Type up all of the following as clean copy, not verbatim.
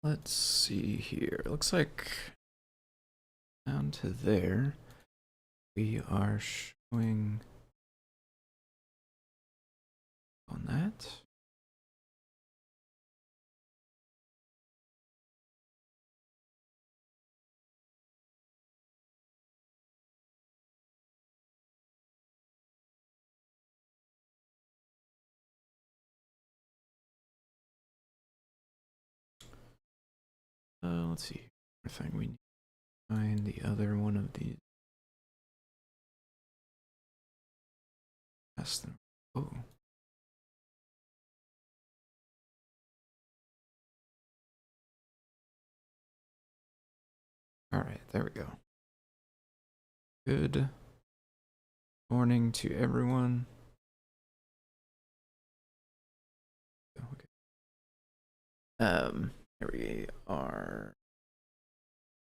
Let's see here. Looks like down to there, we are showing on that. Let's see. Thing we need to find the other one of these. That's the. Oh. All right, there we go. Good morning to everyone. Here we are.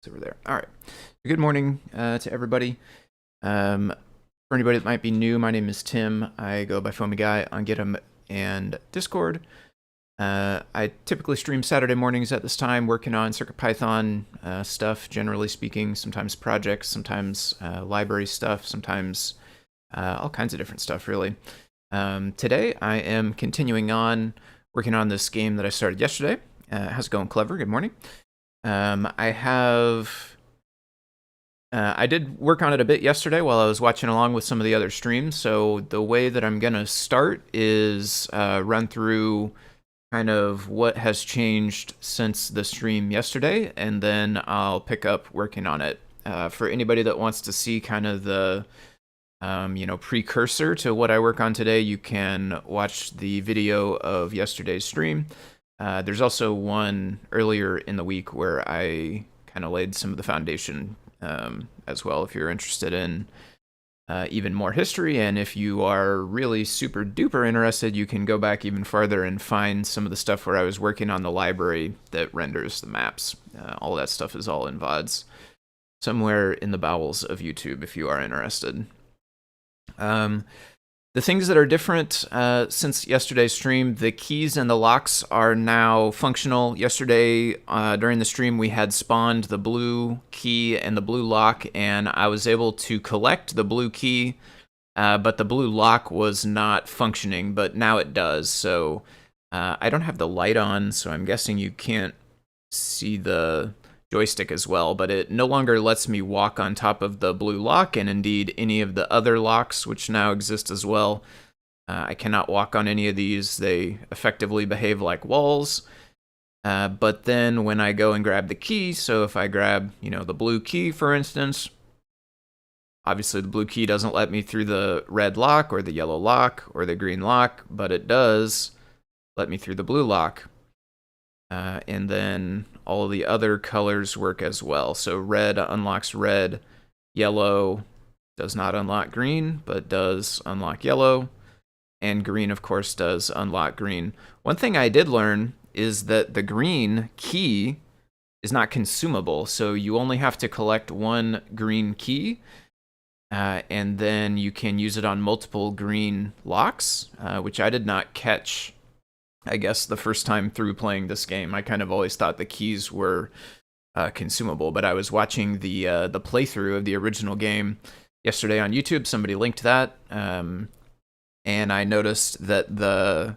It's over there. All right. Good morning to everybody. For anybody that might be new, my name is Tim. I go by Foamy Guy on GitHub and Discord. I typically stream Saturday mornings at this time, working on CircuitPython stuff, generally speaking, sometimes projects, sometimes library stuff, sometimes all kinds of different stuff, really. Today, I am continuing on working on this game that I started yesterday. How's it going, Clever? Good morning. I did work on it a bit yesterday while I was watching along with some of the other streams. So the way that I'm going to start is run through kind of what has changed since the stream yesterday, and then I'll pick up working on it. For anybody that wants to see kind of the precursor to what I work on today, you can watch the video of yesterday's stream. There's also one earlier in the week where I kind of laid some of the foundation as well, if you're interested in even more history. And if you are really super duper interested, you can go back even farther and find some of the stuff where I was working on the library that renders the maps. All of that stuff is all in VODs somewhere in the bowels of YouTube if you are interested. The things that are different since yesterday's stream, the keys and the locks are now functional. Yesterday, during the stream, we had spawned the blue key and the blue lock, and I was able to collect the blue key, but the blue lock was not functioning, but now it does. So I don't have the light on, so I'm guessing you can't see the joystick as well, but it no longer lets me walk on top of the blue lock, and indeed any of the other locks which now exist as well. I cannot walk on any of these. They effectively behave like walls. But then when I go and grab the key, so if I grab, the blue key, for instance, obviously the blue key doesn't let me through the red lock or the yellow lock or the green lock, but it does let me through the blue lock. And then all of the other colors work as well. So red unlocks red, yellow does not unlock green, but does unlock yellow, and green, of course, does unlock green. One thing I did learn is that the green key is not consumable, so you only have to collect one green key, and then you can use it on multiple green locks, which I did not catch, I guess, the first time through playing this game. I kind of always thought the keys were consumable, but I was watching the playthrough of the original game yesterday on YouTube. Somebody linked that, and I noticed that the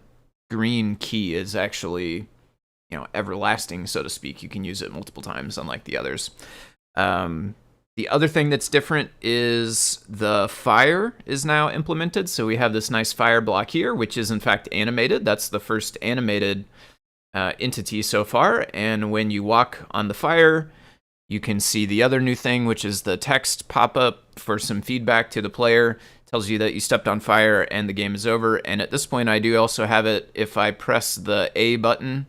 green key is actually, everlasting, so to speak. You can use it multiple times, unlike the others. The other thing that's different is the fire is now implemented. So we have this nice fire block here, which is in fact animated. That's the first animated entity so far. And when you walk on the fire, you can see the other new thing, which is the text pop up for some feedback to the player. It tells you that you stepped on fire and the game is over. And at this point, I do also have it, if I press the A button,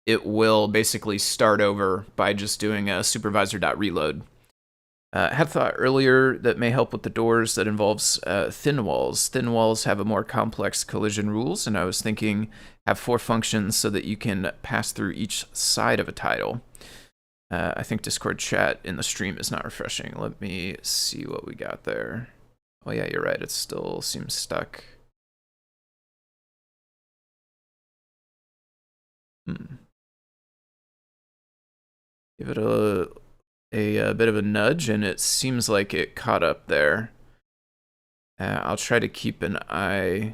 it will basically start over by just doing a supervisor.reload. I had thought earlier that may help with the doors that involves thin walls. Thin walls have a more complex collision rules, and I was thinking have 4 functions so that you can pass through each side of a tile. I think Discord chat in the stream is not refreshing. Let me see what we got there. Oh yeah, you're right. It still seems stuck. Give it a bit of a nudge, and it seems like it caught up there. I'll try to keep an eye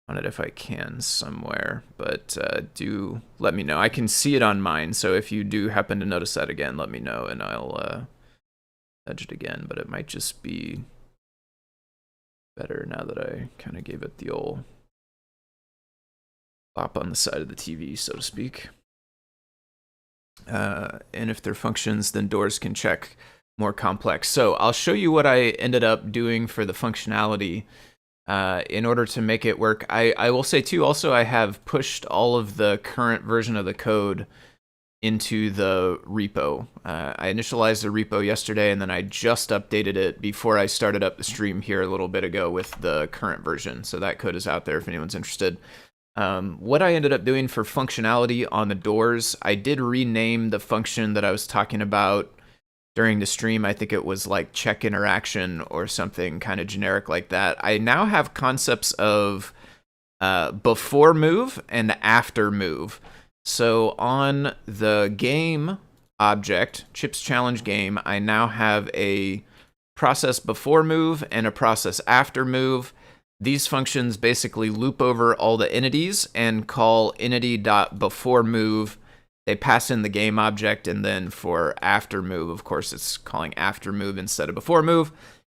on it if I can somewhere, but do let me know. I can see it on mine, so if you do happen to notice that again, let me know, and I'll nudge it again, but it might just be better now that I kind of gave it the old pop on the side of the TV, so to speak. And if they're functions, then doors can check more complex. So I'll show you what I ended up doing for the functionality in order to make it work. I will say too, also I have pushed all of the current version of the code into the repo. I initialized the repo yesterday, and then I just updated it before I started up the stream here a little bit ago with the current version. So that code is out there if anyone's interested. What I ended up doing for functionality on the doors, I did rename the function that I was talking about during the stream. I think it was like check interaction or something kind of generic like that. I now have concepts of before move and after move. So on the game object, Chips Challenge game, I now have a process before move and a process after move. These functions basically loop over all the entities and call entity.beforeMove. They pass in the game object, and then for after move, of course, it's calling after move instead of before move.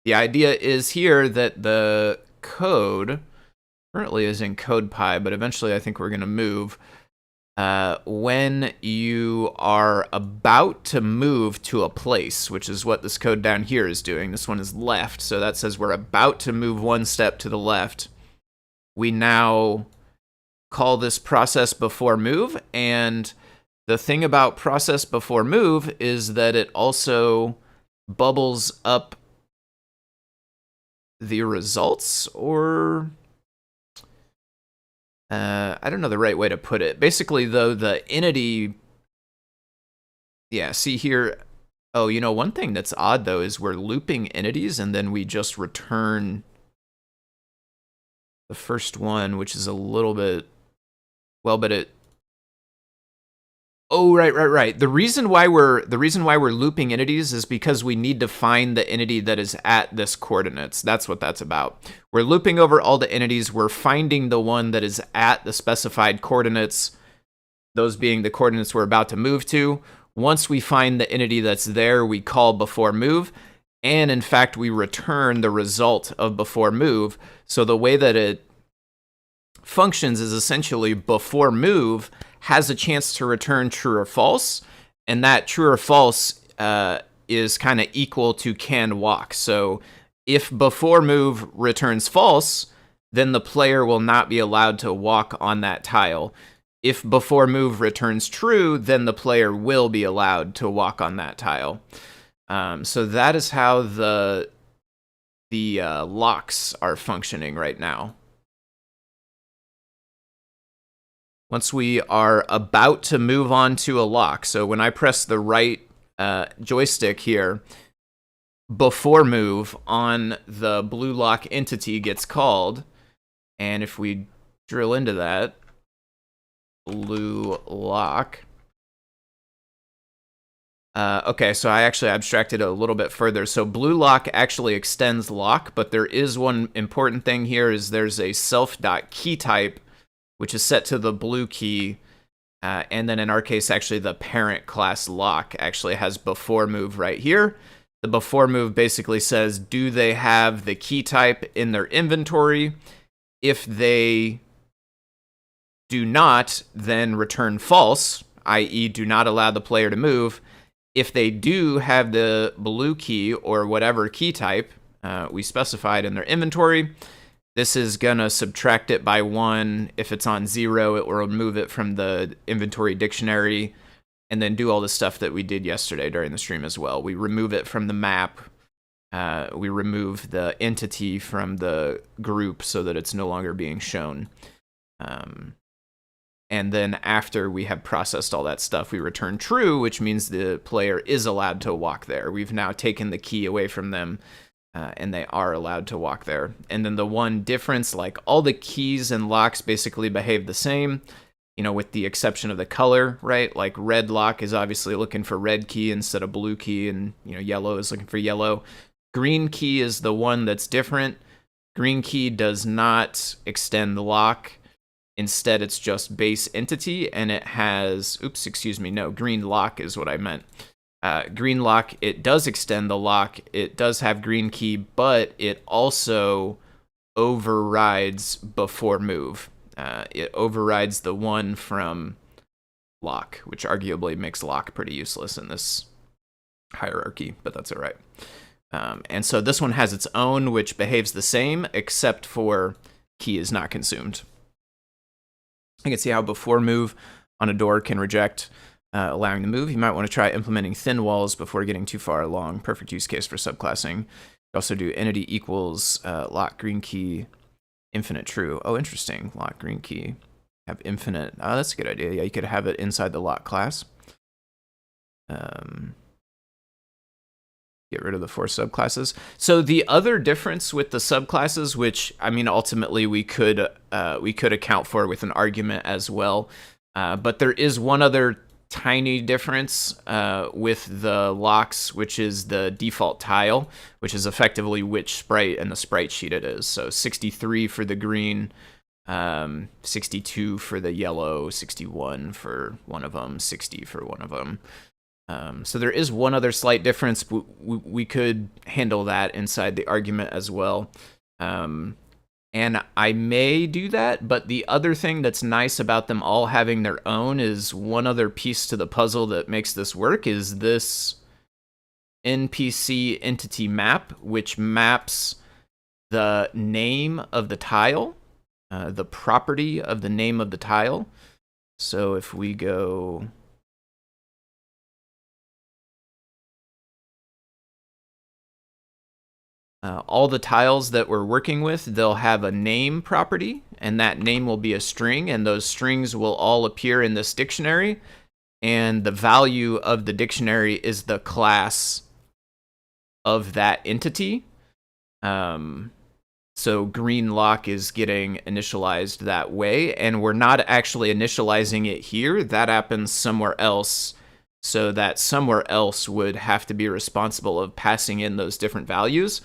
The idea is here that the code currently is in CircuitPy, but eventually I think we're going to move. When you are about to move to a place, which is what this code down here is doing. This one is left, so that says we're about to move one step to the left. We now call this process before move, and the thing about process before move is that it also bubbles up the results, or I don't know the right way to put it. Basically, though, the entity, yeah, see here, oh, you know, one thing that's odd, though, is we're looping entities, and then we just return the first one, which is a little bit, well, but it, oh, right. The reason why we're looping entities is because we need to find the entity that is at this coordinates. That's what that's about. We're looping over all the entities. We're finding the one that is at the specified coordinates, those being the coordinates we're about to move to. Once we find the entity that's there, we call before move, and in fact, we return the result of before move. So the way that it functions is essentially before move has a chance to return true or false, and that true or false is kind of equal to can walk. So if before move returns false, then the player will not be allowed to walk on that tile. If before move returns true, then the player will be allowed to walk on that tile. So that is how the locks are functioning right now. Once we are about to move on to a lock, so when I press the right joystick here, before move on the blue lock entity gets called, and if we drill into that, blue lock. Okay, so I actually abstracted a little bit further. So blue lock actually extends lock, but there is one important thing here, is there's a self.keyType, which is set to the blue key, and then in our case, actually the parent class lock actually has before move right here. The before move basically says, do they have the key type in their inventory? If they do not, then return false, i.e. do not allow the player to move. If they do have the blue key or whatever key type we specified in their inventory, this is going to subtract it by 1. If it's on 0, it will remove it from the inventory dictionary, and then do all the stuff that we did yesterday during the stream as well. We remove it from the map. We remove the entity from the group so that it's no longer being shown. And then after we have processed all that stuff, we return true, which means the player is allowed to walk there. We've now taken the key away from them, and they are allowed to walk there. And then the one difference, like all the keys and locks basically behave the same. with the exception of the color, right? Like red lock is obviously looking for red key instead of blue key, and yellow is looking for yellow. Green key is the one that's different. Green key does not extend the lock. Instead, it's just base entity, and it has, green lock is what I meant. Green lock, it does extend the lock. It does have green key, but it also overrides before move. It overrides the one from lock, which arguably makes lock pretty useless in this hierarchy, but that's all right. And so this one has its own, which behaves the same, except for key is not consumed. You can see how before move on a door can reject allowing the move. You might want to try implementing thin walls before getting too far along. Perfect use case for subclassing. You also do entity equals lock green key infinite true. Oh, interesting. Lock green key have infinite. Oh, that's a good idea. Yeah, you could have it inside the lock class. Get rid of the 4 subclasses. So the other difference with the subclasses, which ultimately we could account for with an argument as well, but there is one other tiny difference with the locks, which is the default tile, which is effectively which sprite in the sprite sheet it is. So 63 for the green, 62 for the yellow, 61 for one of them, 60 for one of them. So there is one other slight difference. We could handle that inside the argument as well. And I may do that, but the other thing that's nice about them all having their own is one other piece to the puzzle that makes this work is this NPC entity map, which maps the name of the tile, the property of the name of the tile. So if we go... all the tiles that we're working with, they'll have a name property, and that name will be a string, and those strings will all appear in this dictionary, and the value of the dictionary is the class of that entity. So green lock is getting initialized that way, and we're not actually initializing it here. That happens somewhere else, so that somewhere else would have to be responsible of passing in those different values.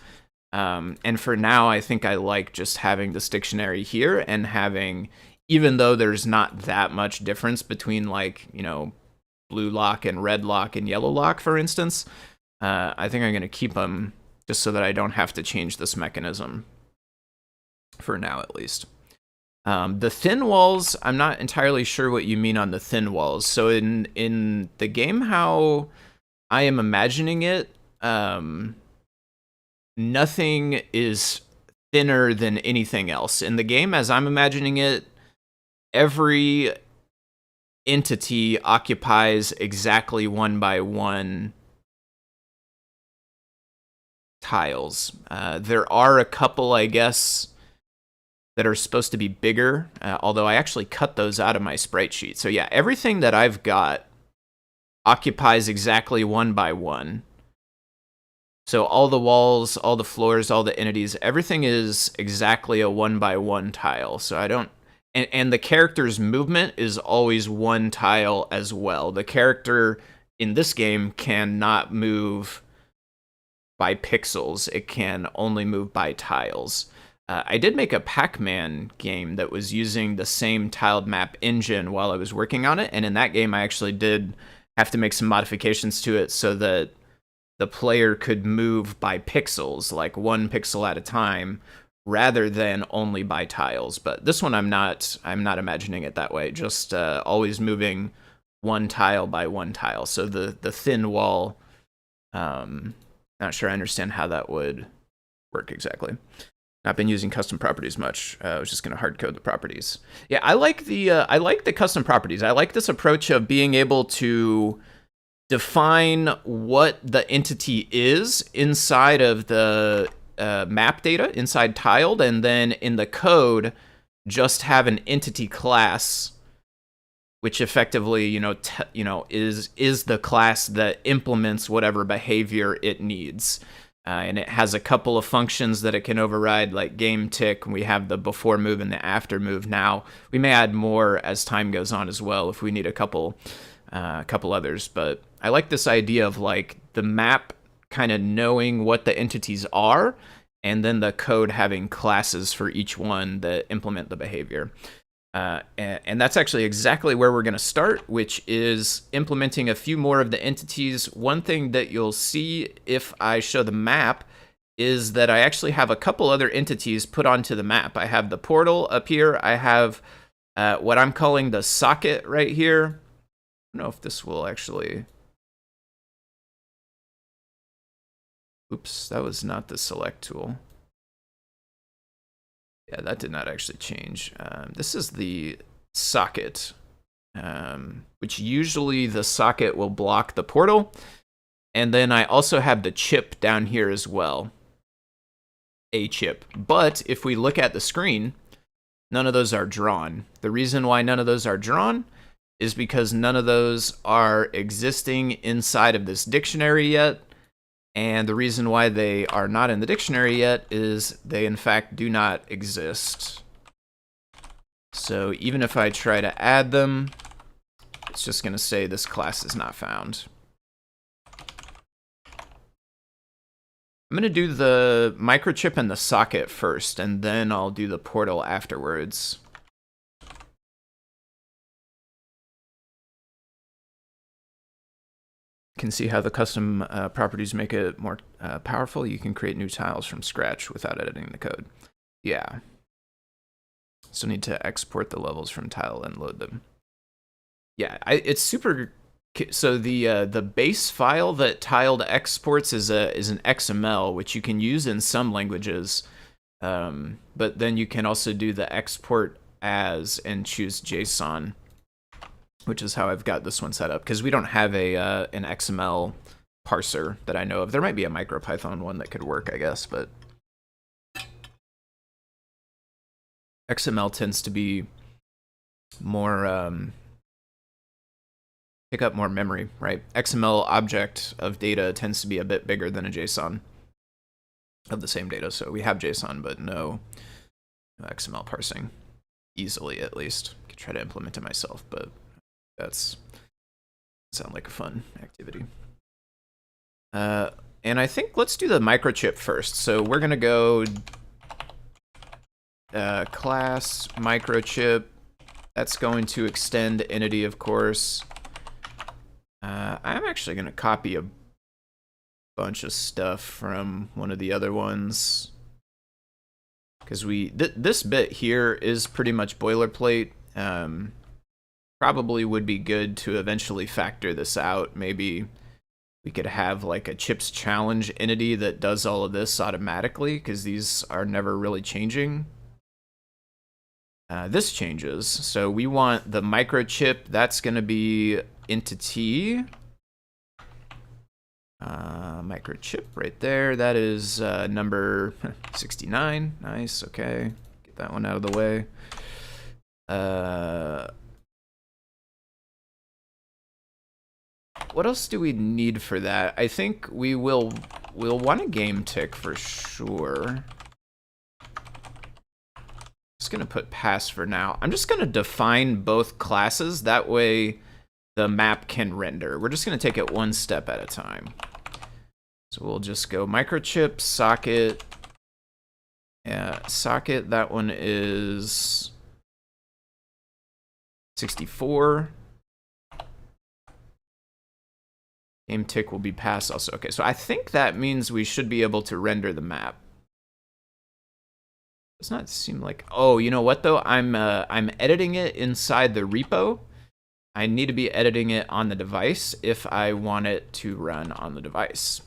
And for now, I think I like just having this dictionary here and having, even though there's not that much difference between blue lock and red lock and yellow lock, for instance, I think I'm going to keep them just so that I don't have to change this mechanism for now, at least. The thin walls, I'm not entirely sure what you mean on the thin walls. So in the game, how I am imagining it, nothing is thinner than anything else. In the game, as I'm imagining it, every entity occupies exactly 1 by 1 tiles. There are a couple, I guess, that are supposed to be bigger, although I actually cut those out of my sprite sheet. So yeah, everything that I've got occupies exactly 1 by 1. So all the walls, all the floors, all the entities, everything is exactly a 1 by 1 tile. So I don't... And the character's movement is always 1 tile as well. The character in this game cannot move by pixels. It can only move by tiles. I did make a Pac-Man game that was using the same tiled map engine while I was working on it. And in that game, I actually did have to make some modifications to it so that the player could move by pixels, like 1 pixel at a time, rather than only by tiles. But this one, I'm not imagining it that way. Just always moving 1 tile by 1 tile. So the thin wall, not sure I understand how that would work exactly. Not been using custom properties much. I was just going to hard code the properties. Yeah, I like the custom properties. I like this approach of being able to define what the entity is inside of the map data, inside tiled, and then in the code, just have an entity class, which effectively, is the class that implements whatever behavior it needs. and it has a couple of functions that it can override, like game tick. We have the before move and the after move now. We may add more as time goes on as well if we need a couple others. But I like this idea of like the map kind of knowing what the entities are, and then the code having classes for each one that implement the behavior. And that's actually exactly where we're going to start, which is implementing a few more of the entities. One thing that you'll see if I show the map is that I actually have a couple other entities put onto the map. I have the portal up here. I have what I'm calling the socket right here. I don't know if this will actually... Oops, that was not the select tool. Yeah, that did not actually change. This is the socket, which usually the socket will block the portal. And then I also have the chip down here as well. A chip. But if we look at the screen, none of those are drawn. The reason why none of those are drawn is because none of those are existing inside of this dictionary yet. And the reason why they are not in the dictionary yet is they, in fact, do not exist. So even if I try to add them, it's just going to say this class is not found. I'm going to do the microchip and the socket first, and then I'll do the portal afterwards. Can see how the custom properties make it more powerful. You can create new tiles from scratch without editing the code. Yeah. Still need to export the levels from tile and load them. Yeah, it's super. So the base file that tiled exports is an XML, which you can use in some languages, but then you can also do the export as and choose JSON, which is how I've got this one set up, because we don't have an XML parser that I know of. There might be a MicroPython one that could work, I guess, but XML tends to be more, pick up more memory, right? XML object of data tends to be a bit bigger than a JSON of the same data, so we have JSON, but no XML parsing, easily at least. I could try to implement it myself, but that's sound like a fun activity. And I think let's do the microchip first. So we're gonna go class microchip. That's going to extend entity, of course. I'm actually gonna copy a bunch of stuff from one of the other ones, because this bit here is pretty much boilerplate. Probably would be good to eventually factor this out. Maybe we could have like a chips challenge entity that does all of this automatically, because these are never really changing. This changes, so we want the microchip. That's going to be entity microchip right there. That is number 69. Nice. Okay, get that one out of the way. What else do we need for that? I think we'll want a game tick for sure. Just gonna put pass for now. I'm just gonna define both classes. That way the map can render. We're just gonna take it one step at a time. So we'll just go microchip, socket. Yeah, socket, that one is 64. Game tick will be pass also. Okay, so I think that means we should be able to render the map. Does not seem like... Oh, you know what though? I'm editing it inside the repo. I need to be editing it on the device if I want it to run on the device.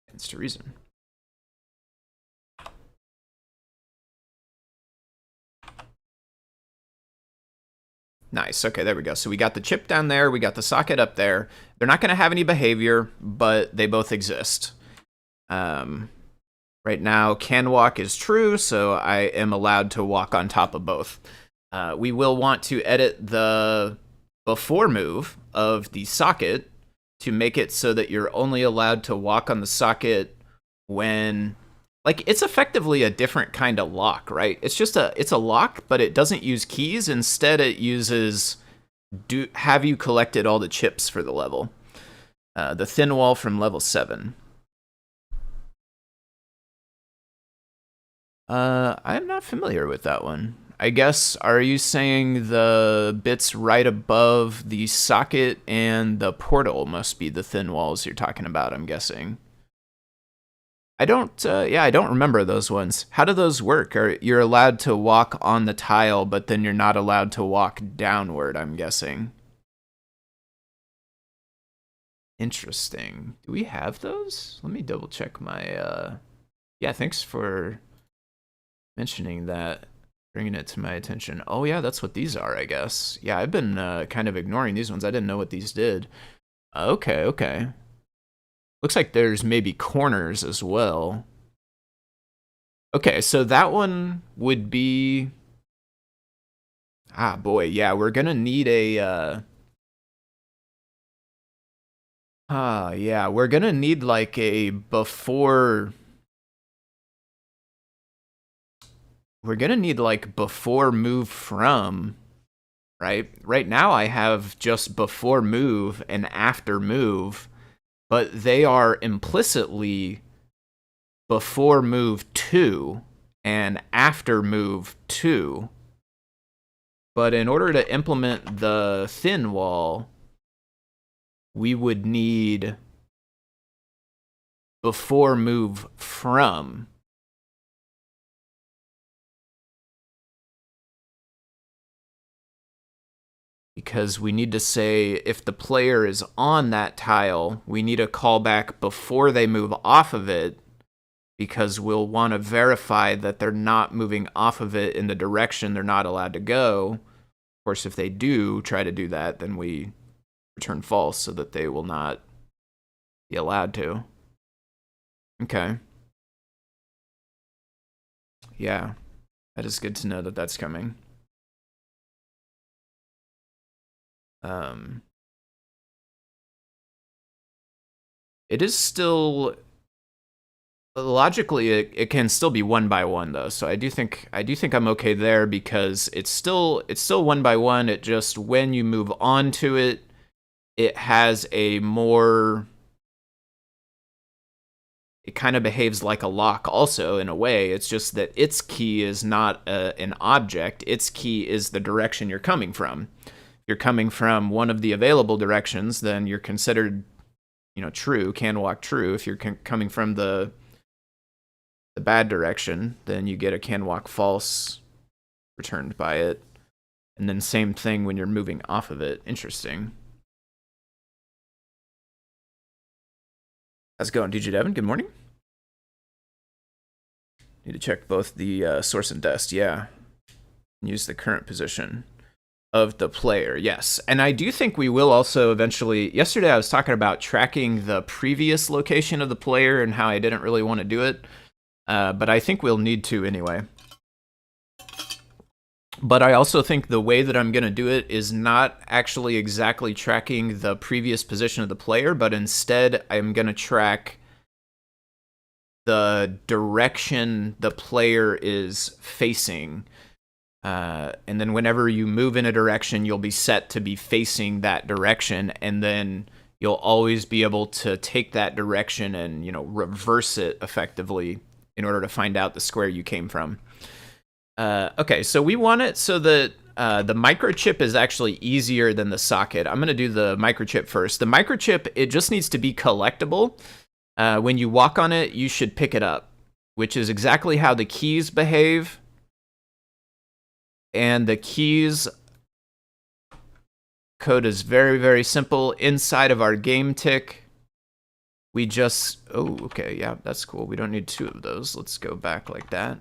That's the reason. Nice. Okay, there we go. So we got the chip down there. We got the socket up there. They're not going to have any behavior, but they both exist. Right now, can walk is true, so I am allowed to walk on top of both. We will want to edit the before move of the socket to make it so that you're only allowed to walk on the socket when, like, it's effectively a different kind of lock, right? It's a lock, but it doesn't use keys. Instead, it uses have you collected all the chips for the level? The thin wall from level 7. I'm not familiar with that one. I guess, are you saying the bits right above the socket and the portal must be the thin walls you're talking about, I'm guessing? I don't remember those ones. How do those work? You're allowed to walk on the tile, but then you're not allowed to walk downward, I'm guessing. Interesting. Do we have those? Let me double check my, yeah, thanks for mentioning that, bringing it to my attention. Oh yeah, that's what these are, I guess. Yeah, I've been kind of ignoring these ones. I didn't know what these did. Okay. Looks like there's maybe corners as well. Okay, so that one would be... Ah, boy, yeah, we're gonna need a... yeah, we're gonna need like a before... We're gonna need like before move from, right? Right now I have just before move and after move, but they are implicitly before move to and after move to. But in order to implement the thin wall, we would need before move from. Because we need to say if the player is on that tile, we need a callback before they move off of it, because we'll want to verify that they're not moving off of it in the direction they're not allowed to go. Of course, if they do try to do that, then we return false so that they will not be allowed to. Okay. Yeah, that is good to know that that's coming. It is still logically it can still be one by one though, so I do think I'm okay there, because it's still one by one. It just, when you move on to it, it has a more, it kind of behaves like a lock also in a way. It's just that its key is not an object. Its key is the direction you're coming from. If you're coming from one of the available directions, then you're considered, true, can walk true. If you're coming from the bad direction, then you get a can walk false returned by it. And then same thing when you're moving off of it. Interesting. How's it going, DJ Devin? Good morning. Need to check both the source and dest, yeah. Use the current position of the player, yes. And I do think we will also eventually... Yesterday I was talking about tracking the previous location of the player and how I didn't really want to do it. But I think we'll need to anyway. But I also think the way that I'm going to do it is not actually exactly tracking the previous position of the player, but instead I'm going to track the direction the player is facing. And then whenever you move in a direction, you'll be set to be facing that direction, and then you'll always be able to take that direction and, reverse it effectively in order to find out the square you came from. Okay, so we want it so that the microchip is actually easier than the socket. I'm going to do the microchip first. The microchip, it just needs to be collectible. When you walk on it, you should pick it up, which is exactly how the keys behave. And the keys code is very, very simple. Inside of our game tick, we just... Oh, okay, yeah, that's cool. We don't need two of those. Let's go back like that.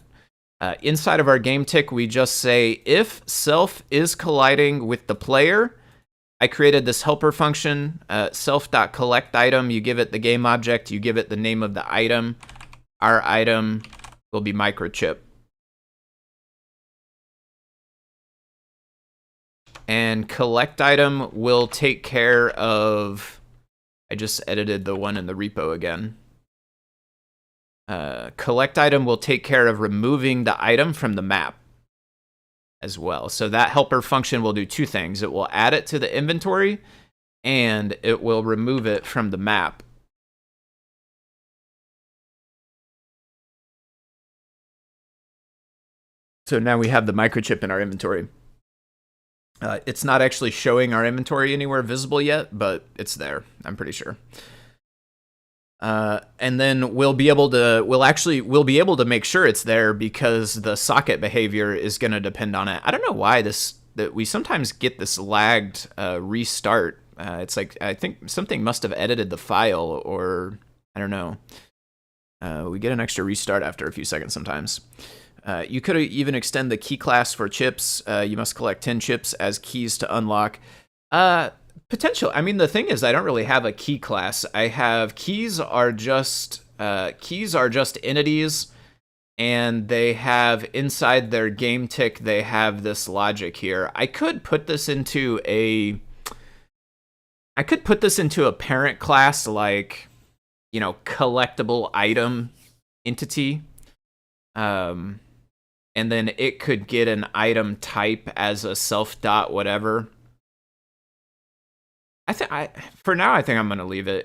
Inside of our game tick, we just say, if self is colliding with the player, I created this helper function, self.collectItem. You give it the game object, you give it the name of the item. Our item will be microchip. And collect item will take care of... I just edited the one in the repo again. collect item will take care of removing the item from the map as well. So that helper function will do two things. It will add it to the inventory, and it will remove it from the map. So now we have the microchip in our inventory. It's not actually showing our inventory anywhere visible yet, but it's there, I'm pretty sure. And then we'll be able to make sure it's there because the socket behavior is going to depend on it. I don't know why that we sometimes get this lagged restart. It's like, I think something must have edited the file, or I don't know. We get an extra restart after a few seconds sometimes. You could even extend the key class for chips. You must collect 10 chips as keys to unlock. Potential. I mean, the thing is, I don't really have a key class. I have keys are just entities, and they have inside their game tick, they have this logic here. I could put this into a parent class, like, you know, collectible item entity. And then it could get an item type as a self dot whatever. For now, I think I'm going to leave it.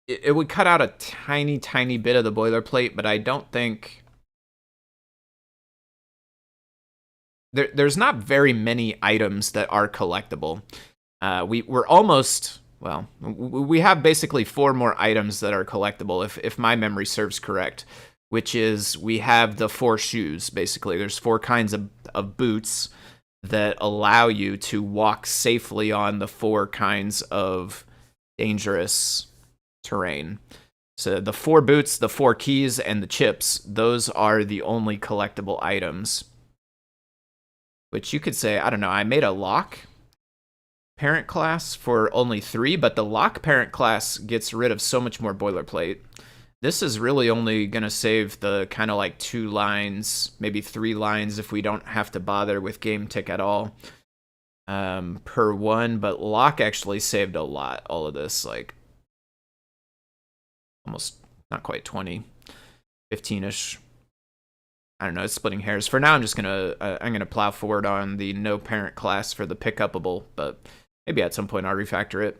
It would cut out a tiny bit of the boilerplate, but I don't think there's not very many items that are collectible. We're almost, well, we have basically 4 more items that are collectible, if my memory serves correct, which is we have the 4 shoes, basically. There's 4 kinds of boots that allow you to walk safely on the 4 kinds of dangerous terrain. So the 4 boots, the 4 keys, and the chips, those are the only collectible items. Which you could say, I don't know, I made a lock parent class for only 3, but the lock parent class gets rid of so much more boilerplate. This is really only going to save the kind of like 2 lines, maybe 3 lines if we don't have to bother with game tick at all per one. But lock actually saved a lot. All of this, like almost not quite 20, 15-ish. I don't know, it's splitting hairs. For now, I'm gonna plow forward on the no parent class for the pickupable, but maybe at some point I'll refactor it.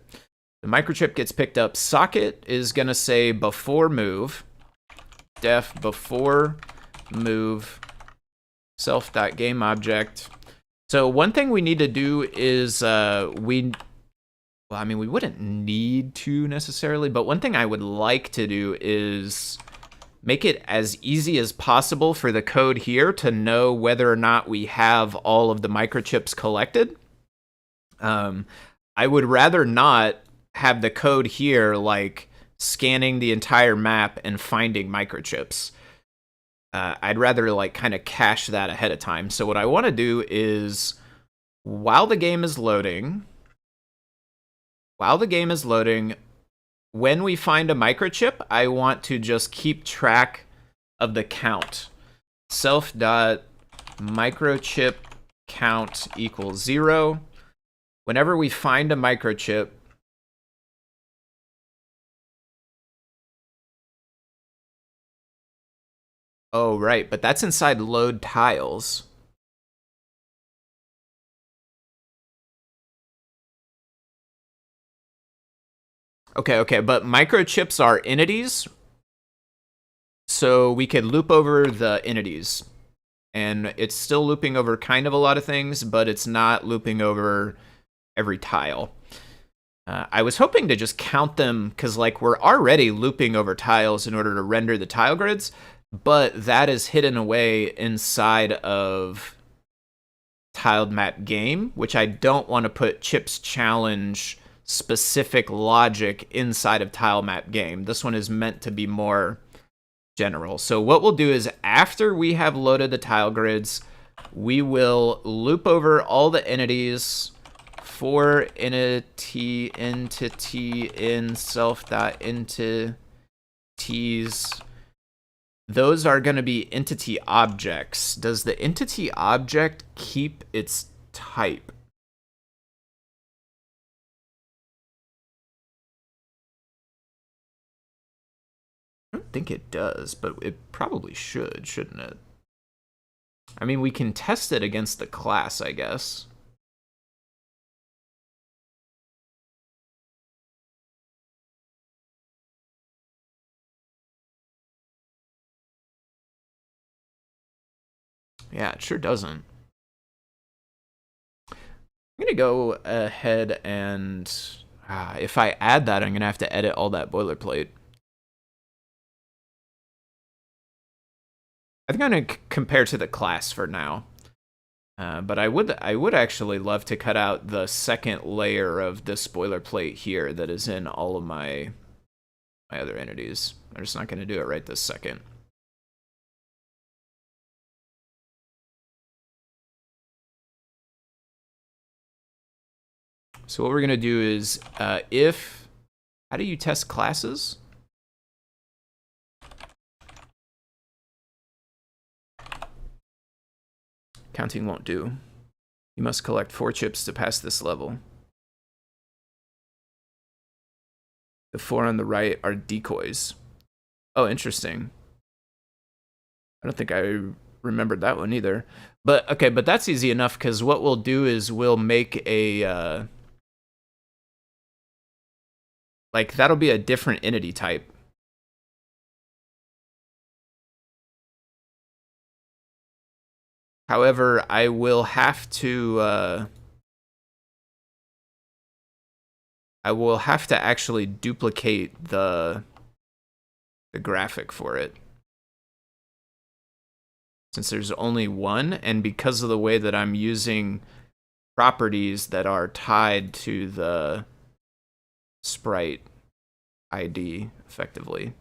The microchip gets picked up. Socket is going to say before move, def before move, self.gameObject. So one thing we need to do is we wouldn't need to necessarily, but one thing I would like to do is make it as easy as possible for the code here to know whether or not we have all of the microchips collected. I would rather not have the code here like scanning the entire map and finding microchips. I'd rather like kind of cache that ahead of time. So what I want to do is while the game is loading, when we find a microchip, I want to just keep track of the count. Self.microchip count equals 0. Whenever we find a microchip, oh, right, but that's inside load tiles. Okay, but microchips are entities, so we could loop over the entities. And it's still looping over kind of a lot of things, but it's not looping over every tile. I was hoping to just count them, because like we're already looping over tiles in order to render the tile grids, but that is hidden away inside of tiled map game, which I don't want to put chips challenge specific logic inside of tile map game. This one is meant to be more general. So what we'll do is after we have loaded the tile grids, we will loop over all the entities for entity in self.entities. Those are going to be entity objects. Does the entity object keep its type? I don't think it does, but it probably should, shouldn't it? I mean, we can test it against the class, I guess. Yeah, it sure doesn't. I'm gonna go ahead and if I add that, I'm gonna have to edit all that boilerplate. I think I'm gonna compare to the class for now. But I would actually love to cut out the second layer of this boilerplate here that is in all of my other entities. I'm just not gonna do it right this second. So what we're gonna do is if how do you test classes? Counting won't do. You must collect 4 chips to pass this level. The 4 on the right are decoys. Oh, interesting. I don't think I remembered that one either. But okay, but that's easy enough because what we'll do is we'll make a like that'll be a different entity type. However, I will have to actually duplicate the graphic for it. Since there's only one, and because of the way that I'm using properties that are tied to the sprite ID effectively.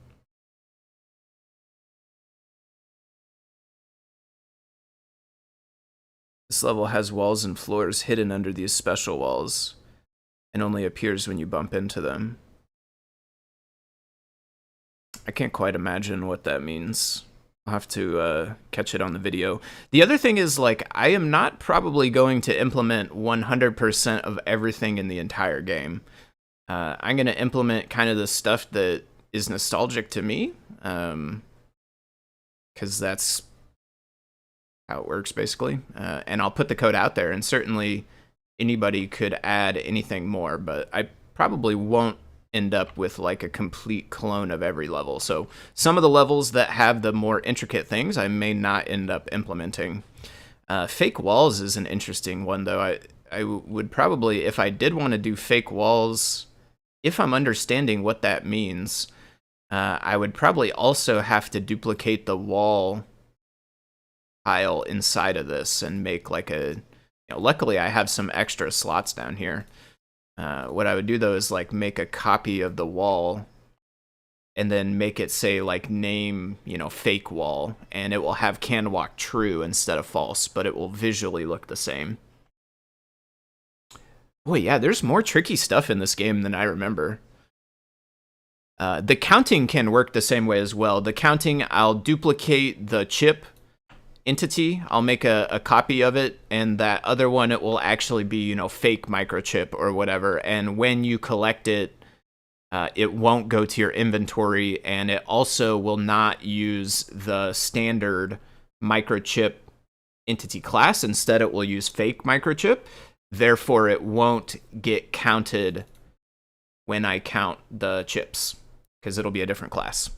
This level has walls and floors hidden under these special walls and only appears when you bump into them. I can't quite imagine what that means. I'll have to catch it on the video. The other thing is, like, I am not probably going to implement 100% of everything in the entire game. I'm going to implement kind of the stuff that is nostalgic to me, because that's how it works, basically. And I'll put the code out there, and certainly anybody could add anything more, but I probably won't end up with like a complete clone of every level. So some of the levels that have the more intricate things I may not end up implementing. Fake walls is an interesting one, though. I would probably, if I did want to do fake walls, if I'm understanding what that means, I would probably also have to duplicate the wall tile inside of this and make like a, luckily I have some extra slots down here. What I would do though is like make a copy of the wall and then make it say like name, fake wall, and it will have can walk true instead of false, but it will visually look the same. Boy, yeah, there's more tricky stuff in this game than I remember. The counting can work the same way as well. The counting, I'll duplicate the chip entity, I'll make a copy of it, and that other one, it will actually be, fake microchip or whatever, and when you collect it, it won't go to your inventory, and it also will not use the standard microchip entity class. Instead, it will use fake microchip. Therefore, it won't get counted when I count the chips, because it'll be a different class.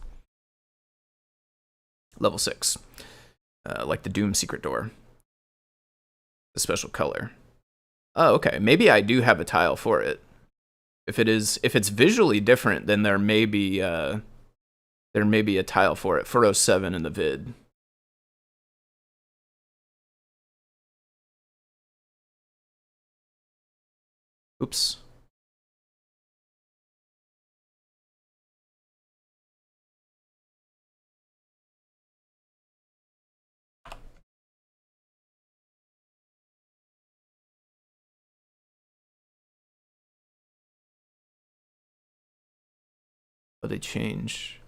Level 6. Like the Doom secret door. The special color. Oh, okay. Maybe I do have a tile for it. If it's visually different, then there may be a tile for it. 407 in the vid. Oops. Oh, they change.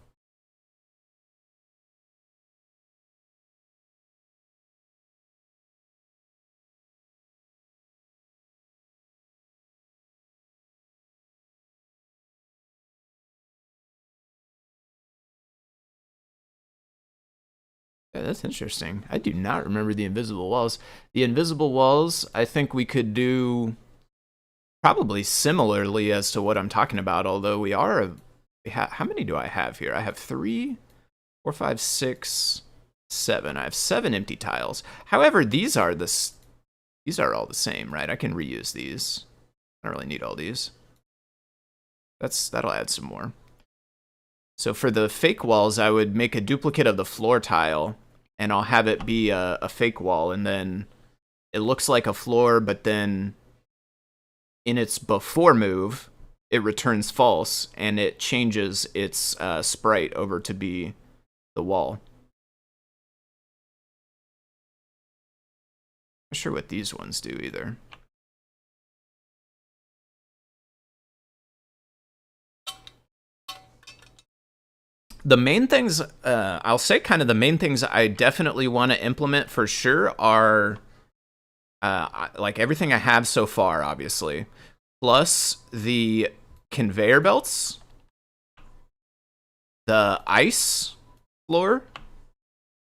Yeah, that's interesting. I do not remember the invisible walls. The invisible walls, I think we could do probably similarly as to what I'm talking about, although how many do I have here? I have 3, 4, 5, 6, 7. I have 7 empty tiles. However, these are all the same, right? I can reuse these. I don't really need all these. That'll add some more. So for the fake walls, I would make a duplicate of the floor tile, and I'll have it be a fake wall, and then it looks like a floor, but then in its before move, it returns false, and it changes its sprite over to be the wall. Not sure what these ones do either. The main things, I'll say kind of the main things I definitely want to implement for sure are like everything I have so far, obviously, plus the conveyor belts, the ice floor,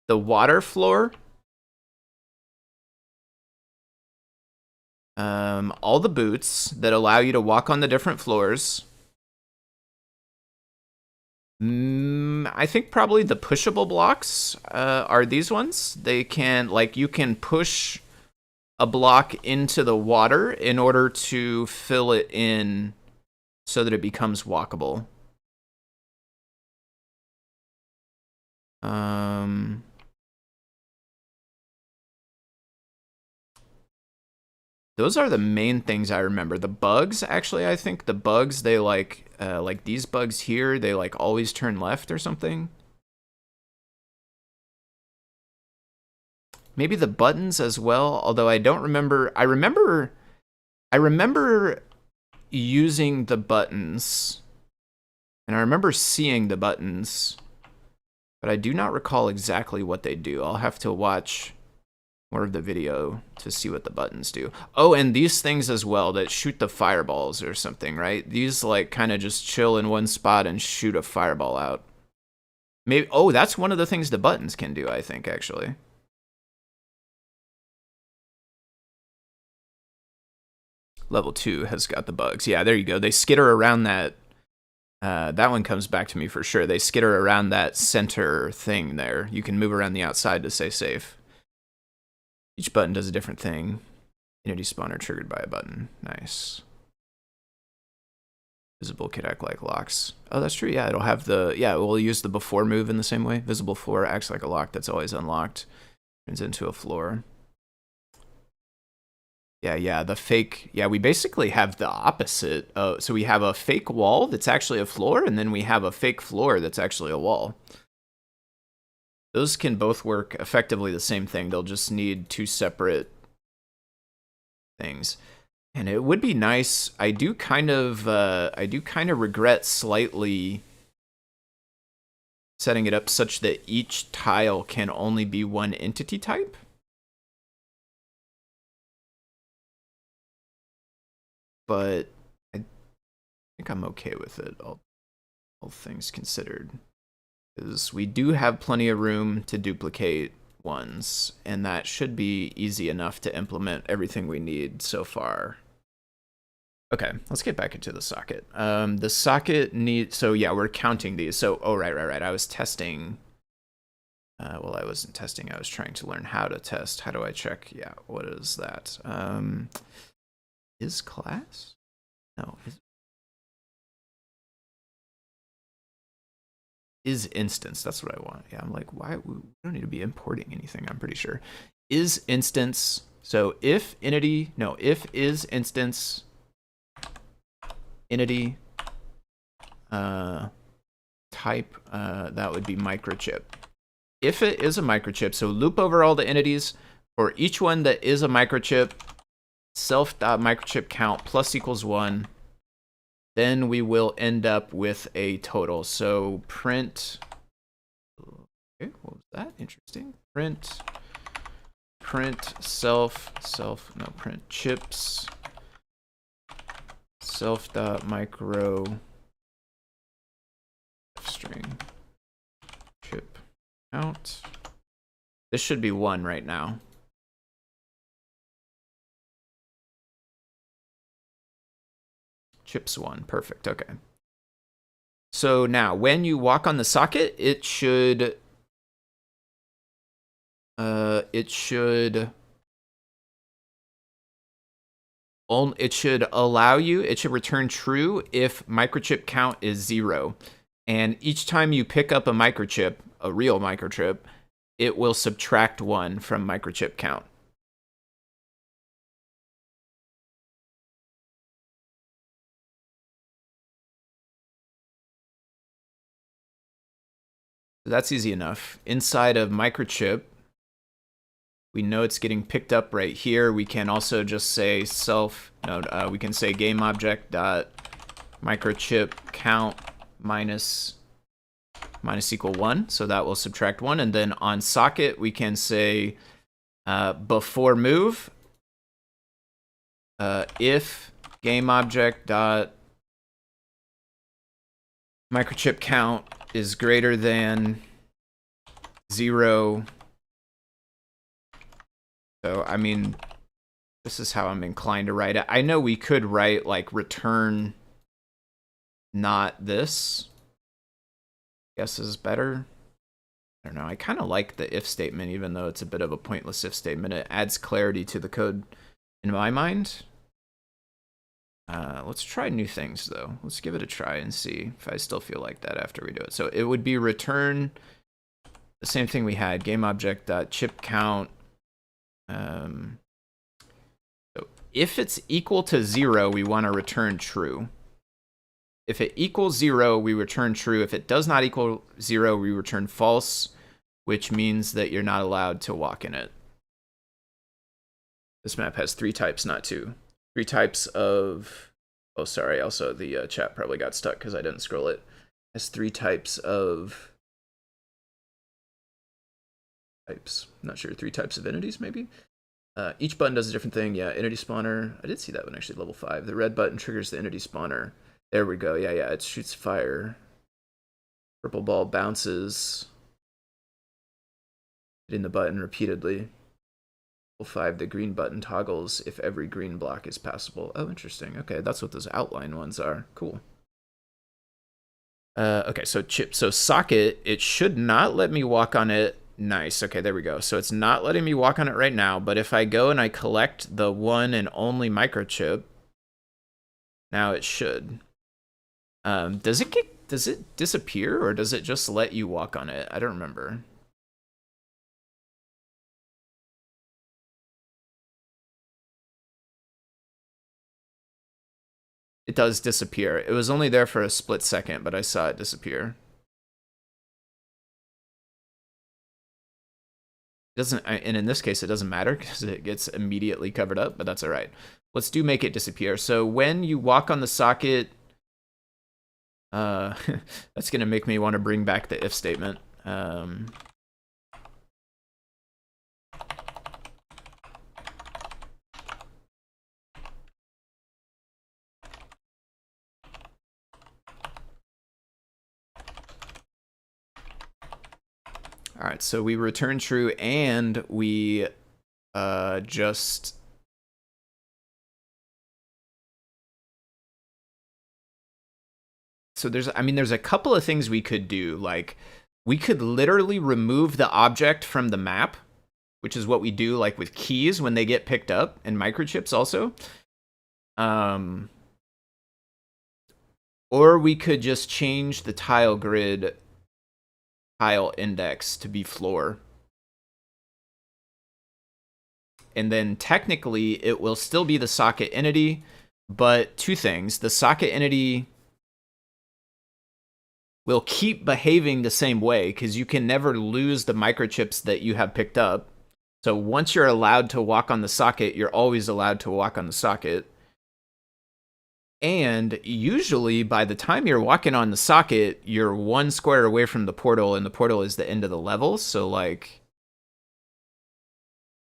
the water floor, all the boots that allow you to walk on the different floors. I think probably the pushable blocks are these ones. They can, like, you can push a block into the water in order to fill it in so that it becomes walkable. Those are the main things I remember. The bugs, actually, I think the bugs, they like these bugs here, they like always turn left or something. Maybe the buttons as well, although I don't remember. I remember using the buttons, and I remember seeing the buttons, but I do not recall exactly what they do. I'll have to watch more of the video to see what the buttons do. Oh, and these things as well that shoot the fireballs or something, right? These like kind of just chill in one spot and shoot a fireball out. Maybe, oh, that's one of the things the buttons can do, I think, actually. Level 2 has got the bugs. Yeah, there you go. They skitter around that. That one comes back to me for sure. They skitter around that center thing there. You can move around the outside to stay safe. Each button does a different thing. Entity spawner triggered by a button. Nice. Visible could act like locks. Oh, that's true. Yeah, it'll have the... Yeah, we'll use the before move in the same way. Visible floor acts like a lock that's always unlocked. Turns into a floor. Yeah, the fake... Yeah, we basically have the opposite. So we have a fake wall that's actually a floor, and then we have a fake floor that's actually a wall. Those can both work effectively the same thing. They'll just need 2 separate things. And it would be nice. I do kind of regret slightly setting it up such that each tile can only be one entity type. But I think I'm okay with it, all things considered. Because we do have plenty of room to duplicate ones, and that should be easy enough to implement everything we need so far. Okay, let's get back into the socket. The socket needs, so yeah, we're counting these. So, oh, right. I was testing. Well, I wasn't testing. I was trying to learn how to test. How do I check? Yeah, what is that? Is class? No. Is instance. That's what I want. Yeah, I'm like, why? We don't need to be importing anything, I'm pretty sure. Is instance. So if entity, no, if is instance entity type, that would be microchip. If it is a microchip, so loop over all the entities. For each one that is a microchip, self.microchip count plus equals 1. Then we will end up with a total. So print, okay, what was that? Interesting. Print print chips, self.micro string chip count. This should be 1 right now. Chips 1. Perfect. Okay. So now, when you walk on the socket, it should allow you, it should return true if microchip count is 0. And each time you pick up a microchip, a real microchip, it will subtract 1 from microchip count. So that's easy enough. Inside of microchip, we know it's getting picked up right here. We can also just say we can say game object dot microchip count minus equal 1. So that will subtract 1. And then on socket, we can say before move, if game object dot microchip count is greater than 0. So, I mean, this is how I'm inclined to write it. I know we could write, like, return not this. Guess is better. I don't know. I kind of like the if statement, even though it's a bit of a pointless if statement. It adds clarity to the code in my mind. Let's try new things, though. Let's give it a try and see if I still feel like that after we do it. So it would be return the same thing we had, game object chip count. So if it's equal to 0, we want to return true. If it equals 0, we return true. If it does not equal 0, we return false, which means that you're not allowed to walk in it. This map has 3 types, not 2. 3 types of... Oh, sorry. Also, the chat probably got stuck because I didn't scroll it. It has 3 types of... types. I'm not sure. 3 types of entities, maybe? Each button does a different thing. Yeah, entity spawner. I did see that one, actually, level 5. The red button triggers the entity spawner. There we go. Yeah, it shoots fire. Purple ball bounces. Hitting the button repeatedly. 5, the green button toggles if every green block is passable. Oh, interesting. Okay, that's what those outline ones are. Cool. Okay, so socket, it should not let me walk on it. Nice. Okay, there we go. So it's not letting me walk on it right now, but if I go and I collect the one and only microchip, now it should. Does it disappear, or does it just let you walk on it? I don't remember. It does disappear. It was only there for a split second, but I saw it disappear. And in this case, it doesn't matter because it gets immediately covered up, but that's all right. Let's make it disappear. So when you walk on the socket, that's going to make me want to bring back the if statement. All right, so we return true, and we just... So there's a couple of things we could do. Like, we could literally remove the object from the map, which is what we do, like, with keys when they get picked up, and microchips also. Or we could just change the tile grid tile index to be floor. And then technically it will still be the socket entity, but 2 things. The socket entity will keep behaving the same way because you can never lose the microchips that you have picked up. So once you're allowed to walk on the socket, you're always allowed to walk on the socket. And usually by the time you're walking on the socket, you're 1 square away from the portal, and the portal is the end of the level. So, like,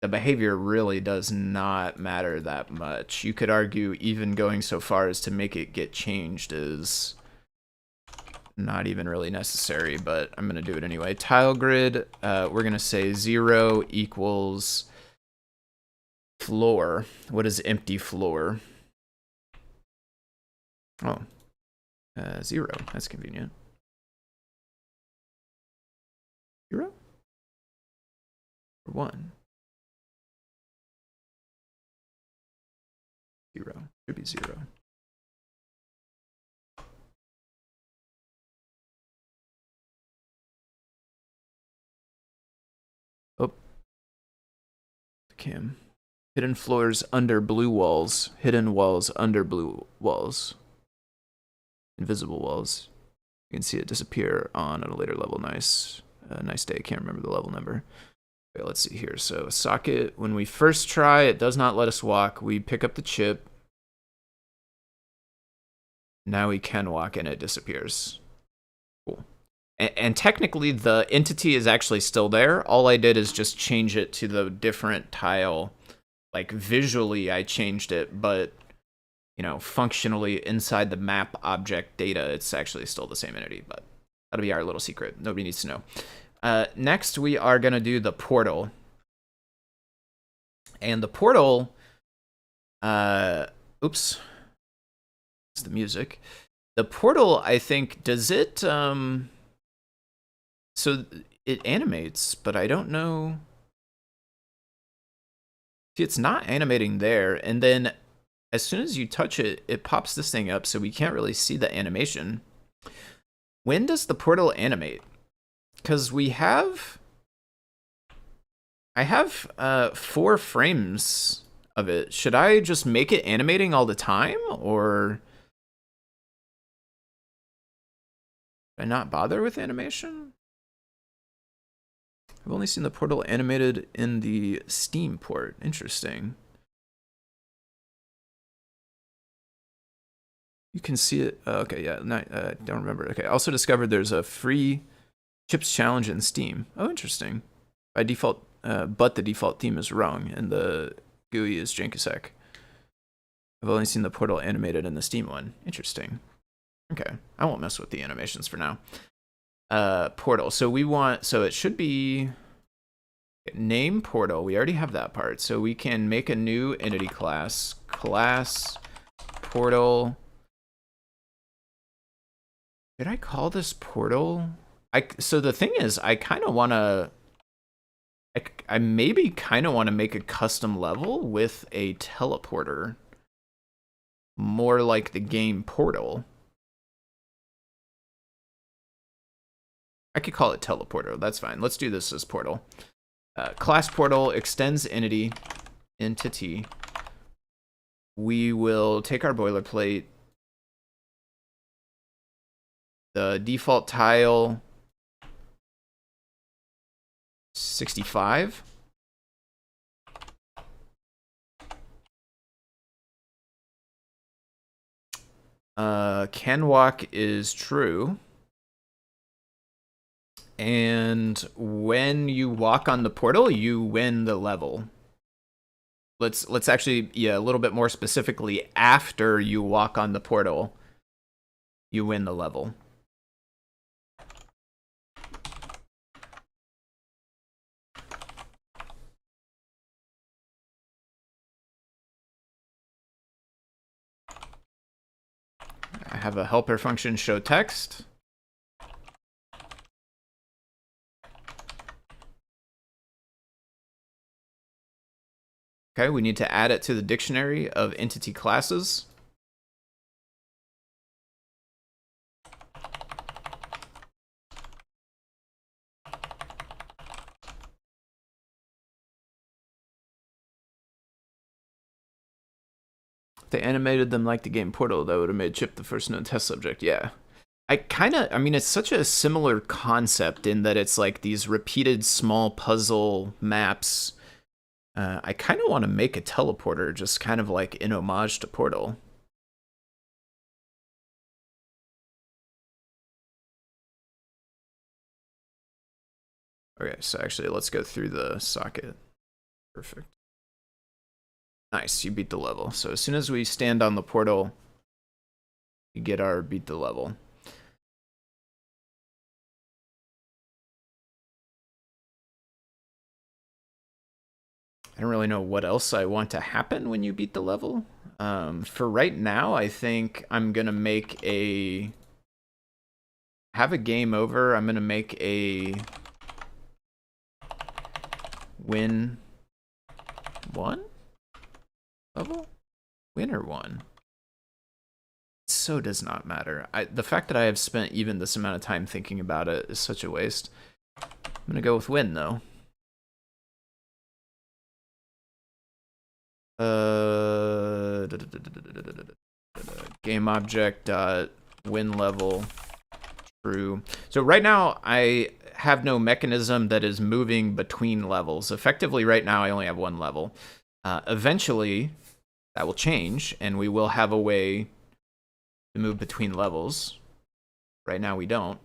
the behavior really does not matter that much. You could argue even going so far as to make it get changed is not even really necessary, but I'm going to do it anyway. Tile grid, we're going to say 0 equals floor. What is empty floor? Oh, 0. That's convenient. 0? Or 1? 0. Should be 0. Oh. Cam. Hidden floors under blue walls. Hidden walls under blue walls. Invisible walls. You can see it disappear on at a later level. Nice. Nice day. Can't remember the level number. Okay, let's see here. So socket, when we first try, it does not let us walk. We pick up the chip. Now we can walk and it disappears. Cool. And technically the entity is actually still there. All I did is just change it to the different tile. Like visually I changed it, but you know, functionally inside the map object data, it's actually still the same entity, but that'll be our little secret. Nobody needs to know. Next, we are going to do the portal. And the portal, oops, it's the music. The portal, I think, does it, so it animates, but I don't know. See, it's not animating there, and then as soon as you touch it, it pops this thing up, so we can't really see the animation. When does the portal animate? Because I have 4 frames of it. Should I just make it animating all the time, or should I not bother with animation? I've only seen the portal animated in the Steam port. Interesting. You can see it. Okay, yeah, don't remember. Okay, I also discovered there's a free chips challenge in Steam. Oh, interesting. By default, but the default theme is wrong, and the GUI is Jankusek. I've only seen the portal animated in the Steam one. Interesting. Okay, I won't mess with the animations for now. Portal. So it should be name portal. We already have that part, so we can make a new entity class. Class portal. Did I call this portal? So the thing is, I kind of want to. I maybe kind of want to make a custom level with a teleporter, more like the game Portal. I could call it teleporter. That's fine. Let's do this as portal. Class portal extends entity. We will take our boilerplate. The default tile 65. Can walk is true. And when you walk on the portal, you win the level. Let's actually, yeah, a little bit more specifically, after you walk on the portal, you win the level. I have a helper function show text. Okay, we need to add it to the dictionary of entity classes. If they animated them like the game Portal, that would have made Chip the first known test subject. Yeah. I mean, it's such a similar concept in that it's like these repeated small puzzle maps. I kind of want to make a teleporter just kind of like in homage to Portal. Okay, so actually let's go through the socket. Perfect. Nice, you beat the level. So as soon as we stand on the portal, we get our beat the level. I don't really know what else I want to happen when you beat the level. For right now, I think I'm gonna have a game over. I'm gonna make a win 1 level? Winner 1. So does not matter. The fact that I have spent even this amount of time thinking about it is such a waste. I'm gonna go with win though. Game object dot win level true. So right now I have no mechanism that is moving between levels. Effectively, right now I only have one level. Eventually, that will change, and we will have a way to move between levels. Right now we don't.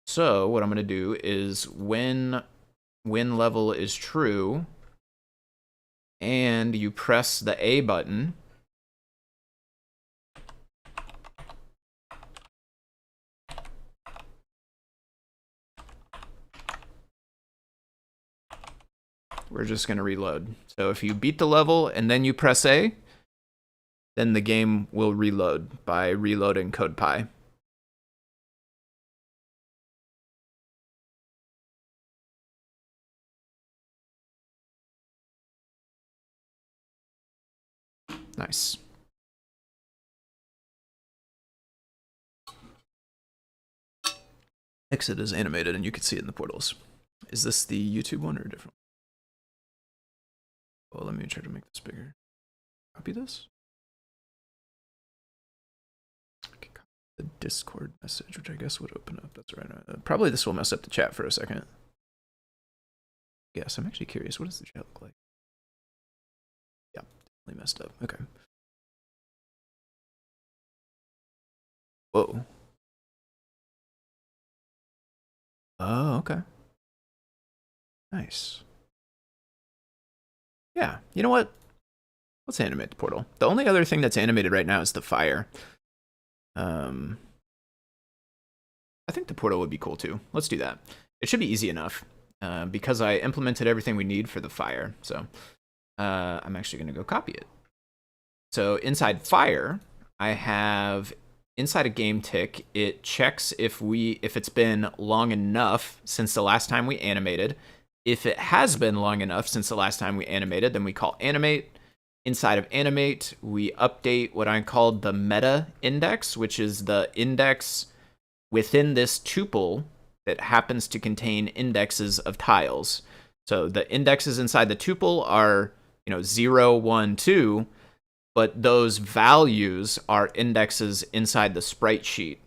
So what I'm going to do is when win level is true, and you press the A button, we're just going to reload. So if you beat the level and then you press A, then the game will reload by reloading CircuitPy. Nice. Exit is animated and you can see it in the portals. Is this the YouTube one or a different one? Well, let me try to make this bigger. Copy this. Okay, copy the Discord message, which I guess would open up. That's right. Probably this will mess up the chat for a second. Yes, I'm actually curious. What does the chat look like? Yeah, definitely messed up. Okay. Whoa. Oh, okay. Nice. Yeah, you know what? Let's animate the portal. The only other thing that's animated right now is the fire. I think the portal would be cool too. Let's do that. It should be easy enough because I implemented everything we need for the fire. So I'm actually going to go copy it. So inside fire, I have inside a game tick. It checks if it's been long enough since the last time we animated. If it has been long enough since the last time we animated, then we call animate. Inside of animate, we update what I called the meta index, which is the index within this tuple that happens to contain indexes of tiles. So the indexes inside the tuple are, 0, 1, 2, but those values are indexes inside the sprite sheet.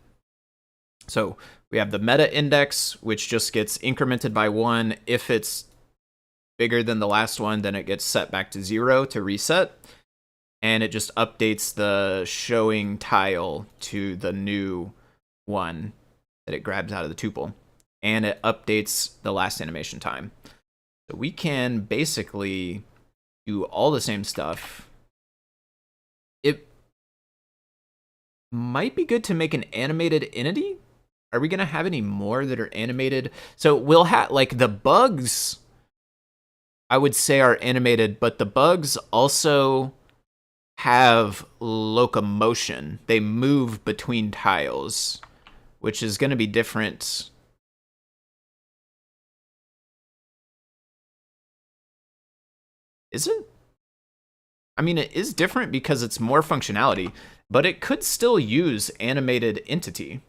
So we have the meta index, which just gets incremented by 1. If it's bigger than the last one, then it gets set back to 0 to reset. And it just updates the showing tile to the new one that it grabs out of the tuple. And it updates the last animation time. So we can basically do all the same stuff. It might be good to make an animated entity. Are we going to have any more that are animated? So we'll have, like, the bugs, I would say, are animated, but the bugs also have locomotion. They move between tiles, which is going to be different. Is it? I mean, it is different because it's more functionality, but it could still use animated entity.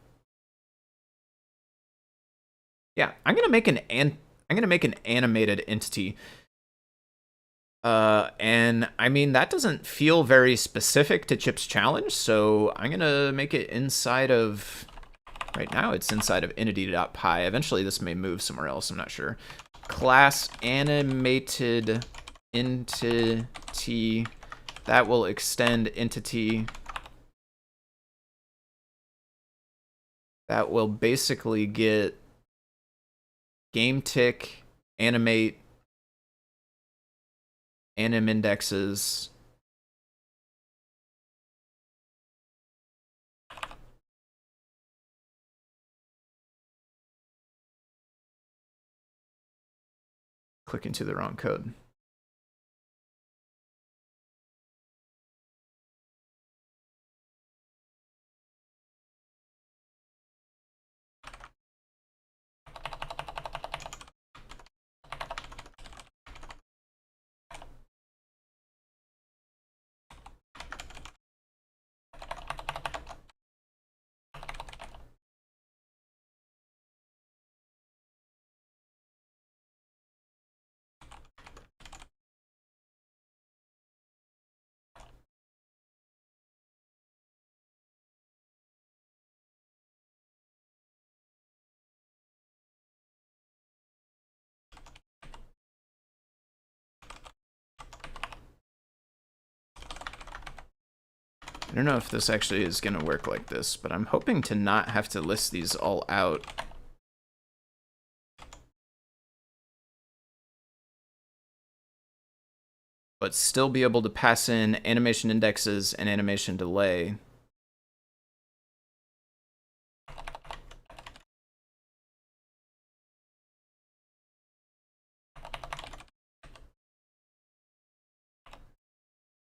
Yeah, I'm gonna make an animated entity. And I mean, that doesn't feel very specific to Chip's challenge, so I'm gonna make it inside of, right now it's inside of entity.py. Eventually this may move somewhere else, I'm not sure. Class animated entity, that will extend entity. That will basically get game tick, animate, anim indexes. Click into the wrong code. I don't know if this actually is going to work like this, but I'm hoping to not have to list these all out. But still be able to pass in animation indexes and animation delay.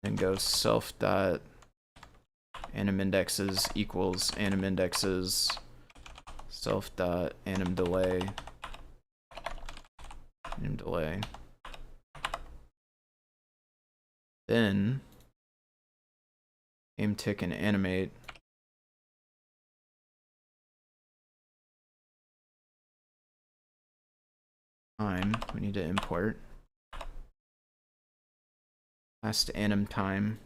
And go self dot anim indexes equals anim indexes self dot anim delay anim delay. Then aim tick and animate. Time we need to import. Last anim time.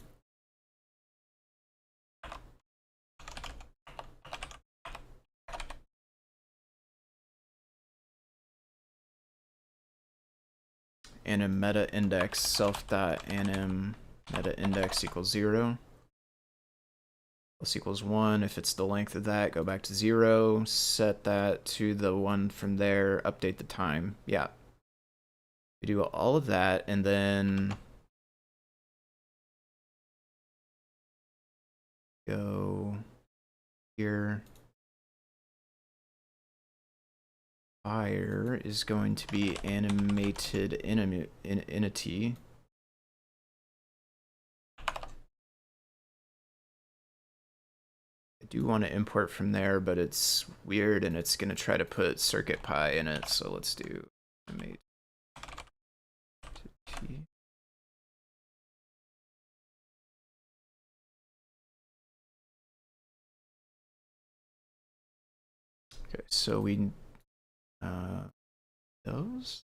Anim meta index self dot anim meta index equals 0. Plus equals 1. If it's the length of that, go back to 0. Set that to the one from there. Update the time. Yeah. We do all of that, and then go here. Fire is going to be animated entity. I do want to import from there, but it's weird and it's going to try to put CircuitPy in it. So let's do animate. Okay, so we those.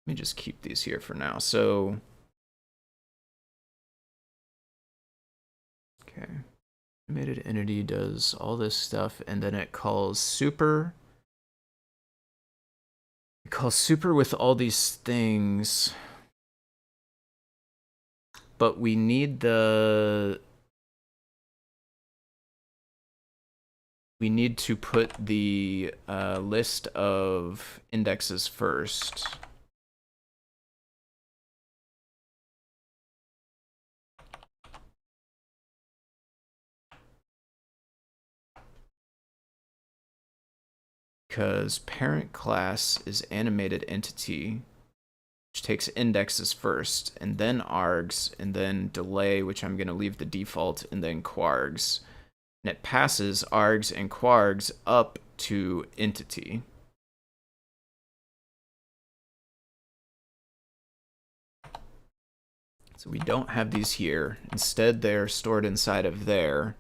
Let me just keep these here for now. So okay. Animated entity does all this stuff, and then it calls super. It calls super with all these things, but we need to put the list of indexes first. Because parent class is animated entity, which takes indexes first, and then args, and then delay, which I'm going to leave the default, and then quargs. And it passes args and quargs up to entity. So we don't have these here. Instead, they're stored inside of there.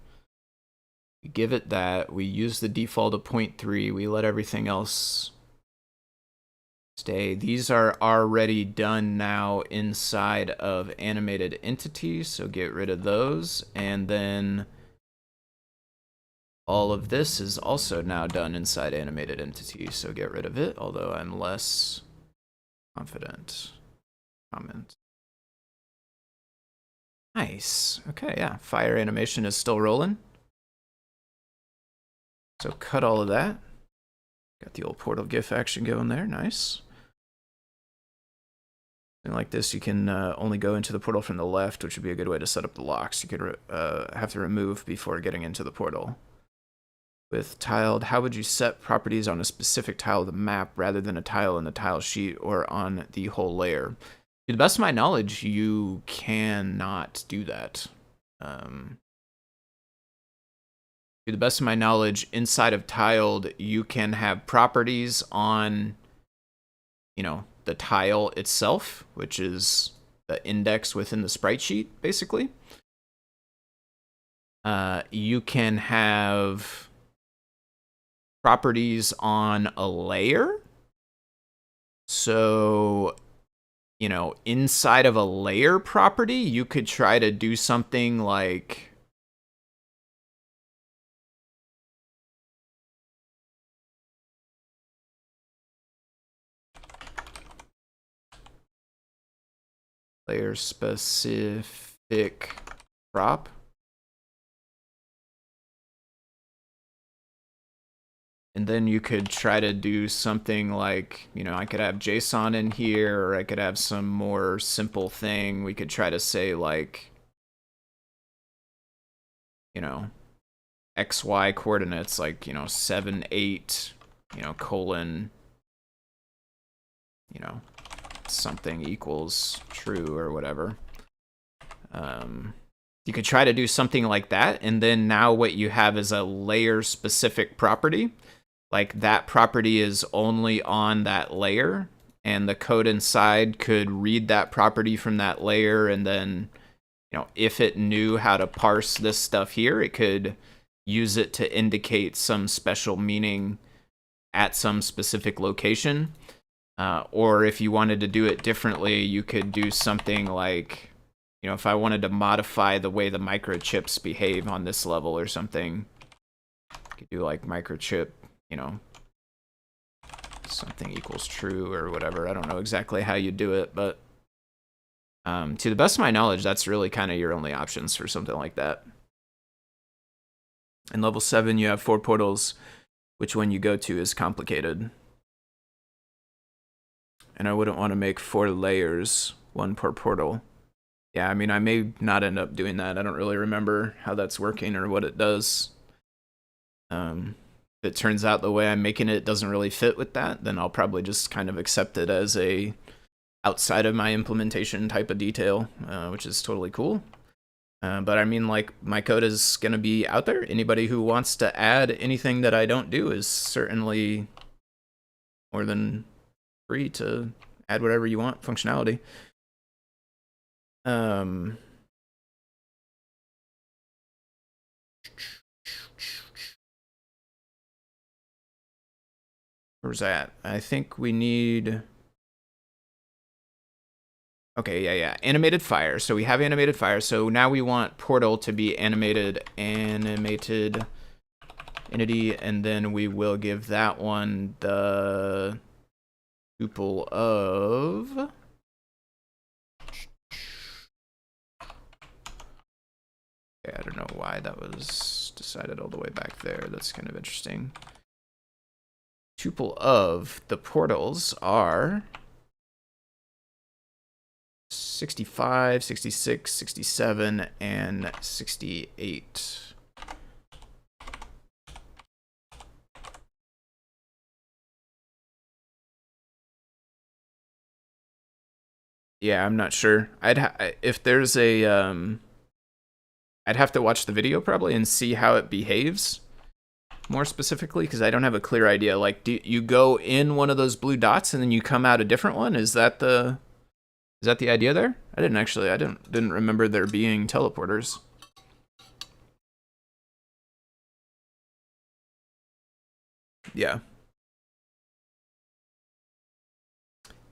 We give it that. We use the default of 0.3. We let everything else stay. These are already done now inside of animated entities, so get rid of those. And then all of this is also now done inside animated entities, so get rid of it, although I'm less confident. Comment. Nice. Okay, yeah. Fire animation is still rolling. So cut all of that. Got the old portal GIF action going there. Nice. And like this, you can only go into the portal from the left, which would be a good way to set up the locks. You could have to remove before getting into the portal. With tiled, how would you set properties on a specific tile of the map rather than a tile in the tile sheet or on the whole layer? To the best of my knowledge, you cannot do that. To the best of my knowledge, inside of tiled, you can have properties on, you know, the tile itself, which is the index within the sprite sheet, basically. You can have properties on a layer. So, you know, inside of a layer property, you could try to do something like layer specific prop. And then you could try to do something like, you know, I could have JSON in here, or I could have some more simple thing. We could try to say like, you know, XY coordinates, like, you know, 7, 8, you know, colon, you know, something equals true or whatever. You could try to do something like that, and then now what you have is a layer specific property. Like that property is only on that layer, and the code inside could read that property from that layer, and then, you know, if it knew how to parse this stuff here, it could use it to indicate some special meaning at some specific location. Or if you wanted to do it differently, you could do something like, you know, if I wanted to modify the way the microchips behave on this level or something, you could do like microchip, you know, something equals true or whatever. I don't know exactly how you do it, but to the best of my knowledge, that's really kind of your only options for something like that. In level 7, you have 4 portals. Which one you go to is complicated. And I wouldn't want to make 4 layers, 1 per portal. Yeah, I mean, I may not end up doing that. I don't really remember how that's working or what it does. If it turns out the way I'm making it doesn't really fit with that, then I'll probably just kind of accept it as a outside of my implementation type of detail, which is totally cool. But I mean, like, my code is going to be out there. Anybody who wants to add anything that I don't do is certainly more than free to add whatever you want functionality. Where's that? I think we need... Okay, yeah. Animated fire. So we have animated fire. So now we want portal to be animated entity, and then we will give that one the tuple of... Okay, I don't know why that was decided all the way back there. That's kind of interesting. Tuple of the portals are 65, 66, 67, and 68. Yeah, I'm not sure. If there's a I'd have to watch the video probably and see how it behaves more specifically, because I don't have a clear idea. Like, do you go in one of those blue dots and then you come out a different one? Is that the idea there? I didn't remember there being teleporters. Yeah.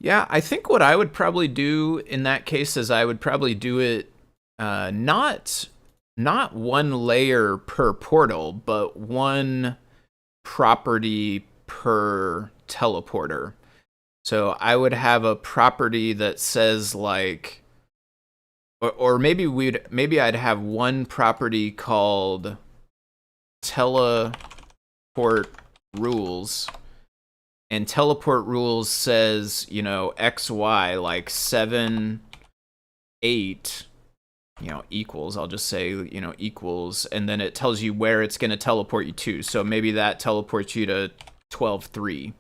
Yeah, I think what I would probably do in that case is I would probably do it not 1 layer per portal, but 1 property per teleporter. So I would have a property that says like, or maybe I'd have 1 property called teleport rules, and teleport rules says, you know, XY, like 7, 8, you know, equals, I'll just say, you know, equals, and then it tells you where it's going to teleport you to. So maybe that teleports you to 12.3.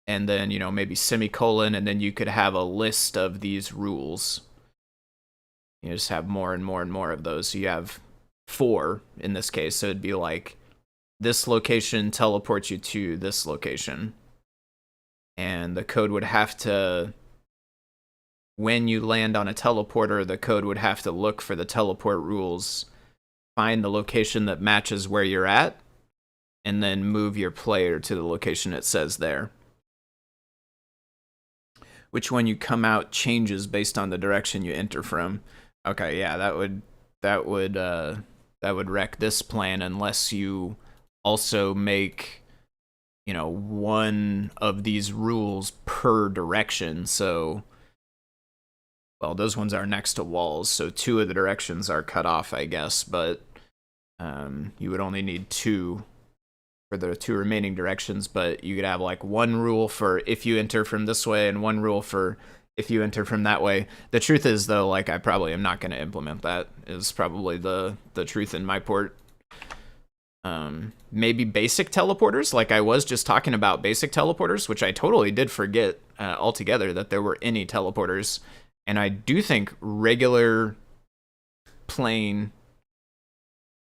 And then, you know, maybe semicolon, and then you could have a list of these rules. You just have more and more and more of those. So you have 4 in this case. So it'd be like, this location teleports you to this location. And the code would have to, when you land on a teleporter, the code would have to look for the teleport rules, find the location that matches where you're at, and then move your player to the location it says there. Which when you come out changes based on the direction you enter from. Okay, yeah, that would wreck this plan unless you also make, you know, 1 of these rules per direction. So, well, those ones are next to walls, so 2 of the directions are cut off, I guess, but you would only need 2 for the 2 remaining directions, but you could have like 1 rule for if you enter from this way and 1 rule for if you enter from that way. The truth is, though, like I probably am not going to implement that, is probably the truth in my port. Maybe basic teleporters, like I was just talking about basic teleporters, which I totally did forget altogether that there were any teleporters. And I do think regular plain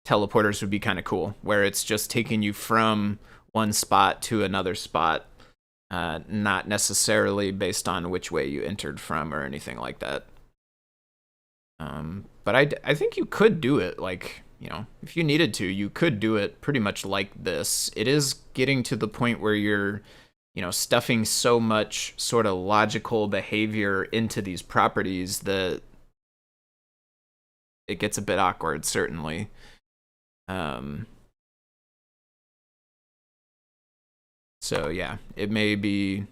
teleporters would be kind of cool, where it's just taking you from one spot to another spot, not necessarily based on which way you entered from or anything like that. But I think you could do it, like, you know, if you needed to, you could do it pretty much like this. It is getting to the point where you're, you know, stuffing so much sort of logical behavior into these properties that it gets a bit awkward, certainly. So yeah, it may be.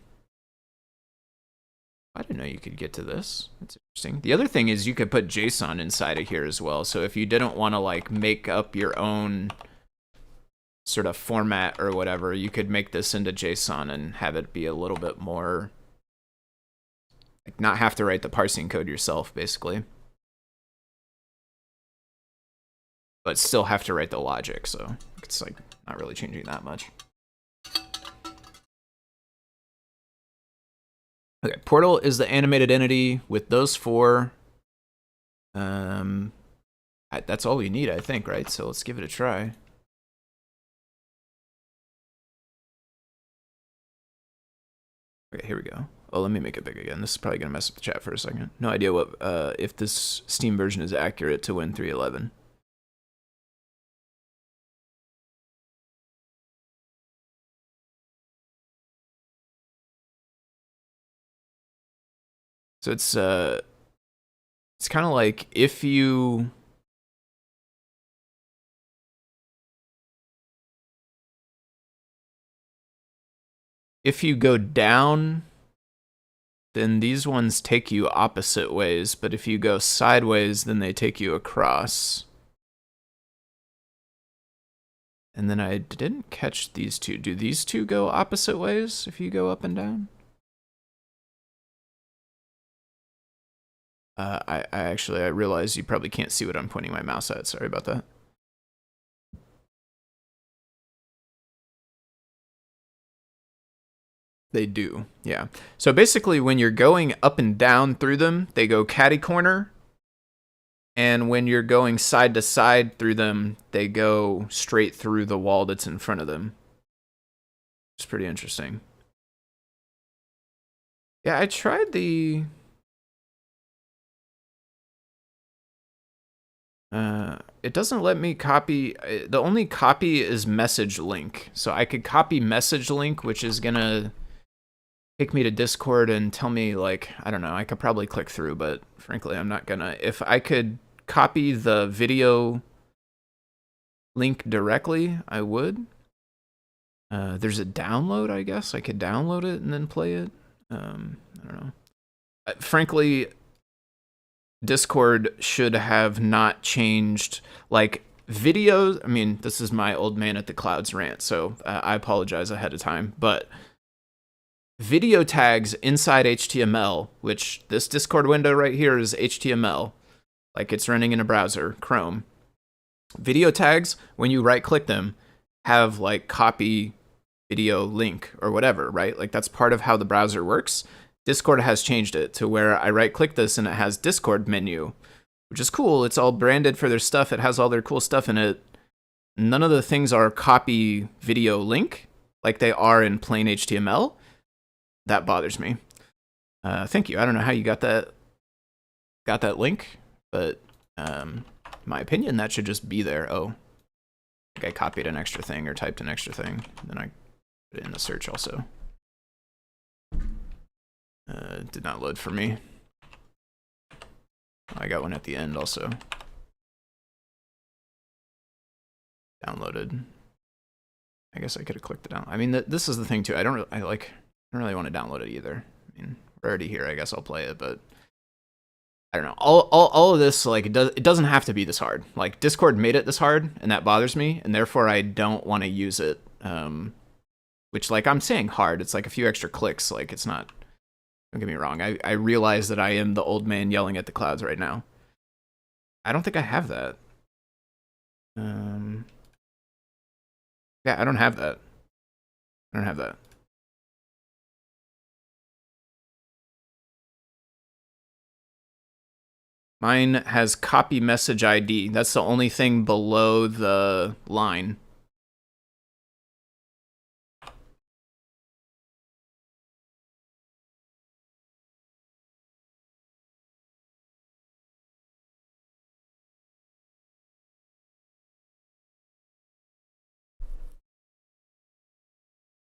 I didn't know you could get to this. That's interesting. The other thing is you could put JSON inside of here as well. So if you didn't want to like make up your own sort of format or whatever, you could make this into JSON and have it be a little bit more, like, not have to write the parsing code yourself, basically. But still have to write the logic, so it's like not really changing that much. Okay, portal is the animated entity with those 4. That's all we need, I think, right? So let's give it a try. Okay, here we go. Oh, let me make it big again. This is probably gonna mess up the chat for a second. No idea what if this Steam version is accurate to Win 3.11. So it's kind of like if you go down, then these ones take you opposite ways, but if you go sideways, then they take you across. And then I didn't catch these 2. Do these 2 go opposite ways if you go up and down? I realize you probably can't see what I'm pointing my mouse at. Sorry about that. They do, yeah. So basically, when you're going up and down through them, they go catty corner. And when you're going side to side through them, they go straight through the wall that's in front of them. It's pretty interesting. Yeah, I tried the... it doesn't let me copy. The only copy is message link. So I could copy message link, which is gonna take me to Discord and tell me, like, I don't know, I could probably click through, but frankly, I'm not gonna. If I could copy the video link directly, I would. There's a download, I guess. I could download it and then play it. I don't know. Frankly, Discord should have not changed, like, videos. I mean, this is my old man at the clouds rant, so I apologize ahead of time, but video tags inside HTML, which this Discord window right here is HTML, like it's running in a browser, Chrome. Video tags, when you right click them, have like copy video link or whatever, right? Like that's part of how the browser works. Discord has changed it to where I right click this and it has Discord menu, which is cool. It's all branded for their stuff. It has all their cool stuff in it. None of the things are copy video link like they are in plain HTML. That bothers me. Thank you. I don't know how you got that link, but my opinion, that should just be there. Oh, I think I copied an extra thing or typed an extra thing. Then I put it in the search also. Did not load for me. I got one at the end also. Downloaded. I guess I could have clicked it down. I mean, this is the thing too. I don't really want to download it either. I mean, we're already here. I guess I'll play it, but I don't know. All of this, like, it doesn't have to be this hard. Like, Discord made it this hard, and that bothers me, and therefore I don't want to use it. Which, like, I'm saying hard. It's like a few extra clicks. Like, it's not. Don't get me wrong. I realize that I am the old man yelling at the clouds right now. I don't think I have that. Yeah, I don't have that. I don't have that. Mine has copy message ID. That's the only thing below the line.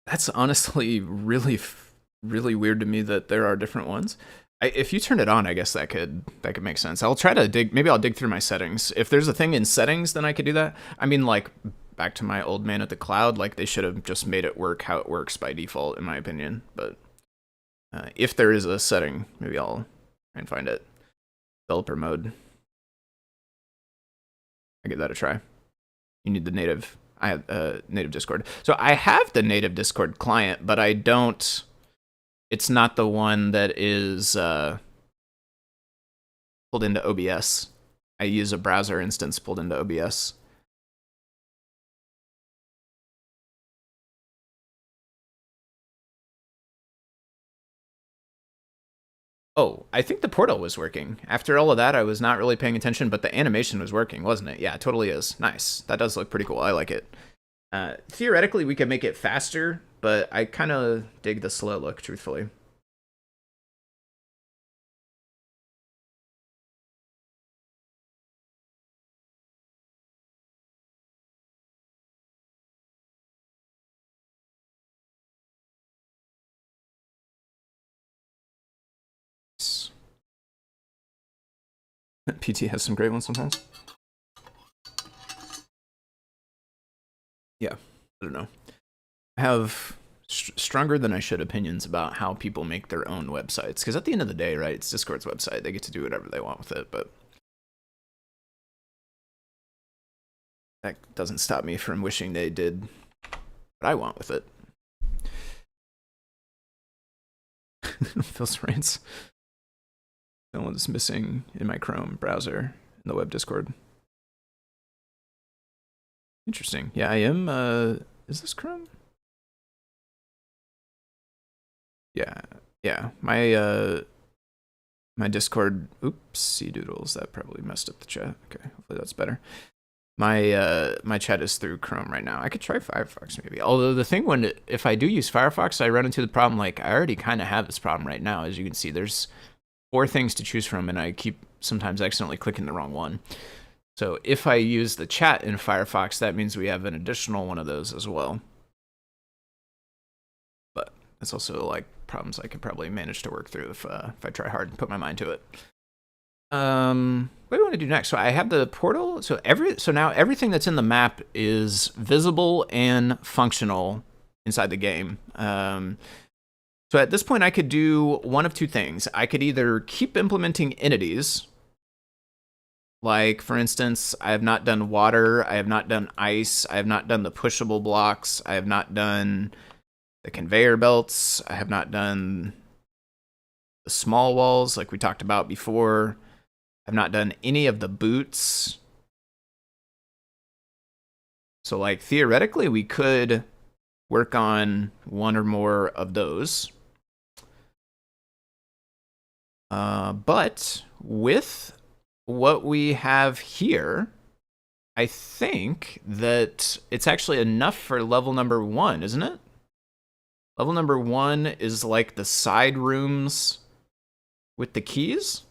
That's honestly really weird to me that there are different ones. If you turn it on, I guess that could make sense. I'll try to dig. Maybe I'll dig through my settings. If there's a thing in settings, then I could do that. I mean, like, back to my old man at the cloud. Like, they should have just made it work how it works by default, in my opinion. But if there is a setting, maybe I'll try and find it. Developer mode. I give that a try. You need the native. I have native Discord. So I have the native Discord client, but I don't. It's not the one that is pulled into OBS. I use a browser instance pulled into OBS. Oh, I think the portal was working. After all of that, I was not really paying attention, but the animation was working, wasn't it? Yeah, it totally is. Nice. That does look pretty cool. I like it. Theoretically, we could make it faster, but I kind of dig the slow look, truthfully. PT has some great ones sometimes. Yeah, I don't know. I have stronger than I should opinions about how people make their own websites. Because at the end of the day, right, it's Discord's website. They get to do whatever they want with it, but that doesn't stop me from wishing they did what I want with it. Phil's rants. No one's missing in my Chrome browser in the web Discord. Interesting. Yeah, I am. Is this Chrome? Yeah, yeah. My Discord. Oopsie doodles. That probably messed up the chat. Okay, hopefully that's better. My chat is through Chrome right now. I could try Firefox maybe. Although the thing if I do use Firefox, I run into the problem. Like, I already kind of have this problem right now. As you can see, there's 4 things to choose from, and I keep sometimes accidentally clicking the wrong one. So if I use the chat in Firefox, that means we have an additional one of those as well. But it's also like problems I could probably manage to work through if I try hard and put my mind to it. What do we want to do next? So I have the portal. So now everything that's in the map is visible and functional inside the game. So at this point, I could do one of 2 things. I could either keep implementing entities. Like, for instance, I have not done water, I have not done ice, I have not done the pushable blocks, I have not done the conveyor belts, I have not done the small walls like we talked about before. I've not done any of the boots. So, like, theoretically, we could work on one or more of those. But with what we have here, I think that it's actually enough for level number 1, isn't it? Level number 1 is like the side rooms with the keys.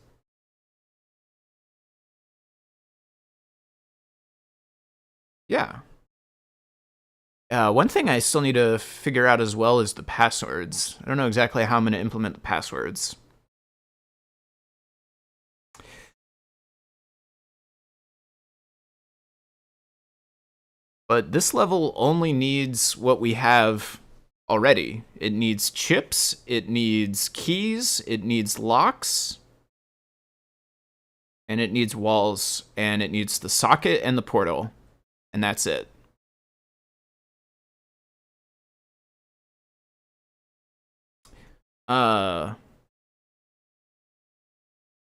Yeah. One thing I still need to figure out as well is the passwords. I don't know exactly how I'm going to implement the passwords. But this level only needs what we have already. It needs chips, it needs keys, it needs locks. and it needs walls, and it needs the socket and the portal, and that's it.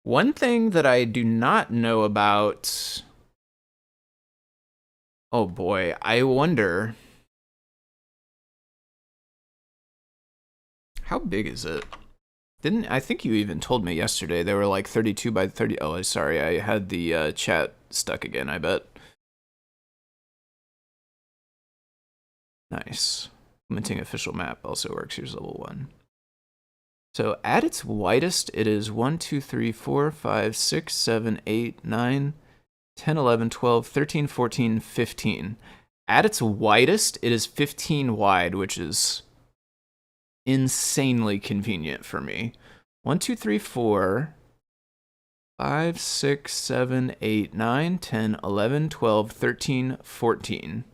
One thing that I do not know about... Oh boy, I wonder... How big is it? I think you even told me yesterday they were like 32 by 30. Oh, sorry, I had the chat stuck again, I bet. Nice. Implementing official map also works. Here's level 1. So at its widest, it is 1, 2, 3, 4, 5, 6, 7, 8, 9, 10, 11, 12, 13, 14, 15. At its widest, it is 15 wide, which is insanely convenient for me. 1, 2, 3, 4, 5, 6, 7, 8, 9, 10, 11, 12, 13, 14.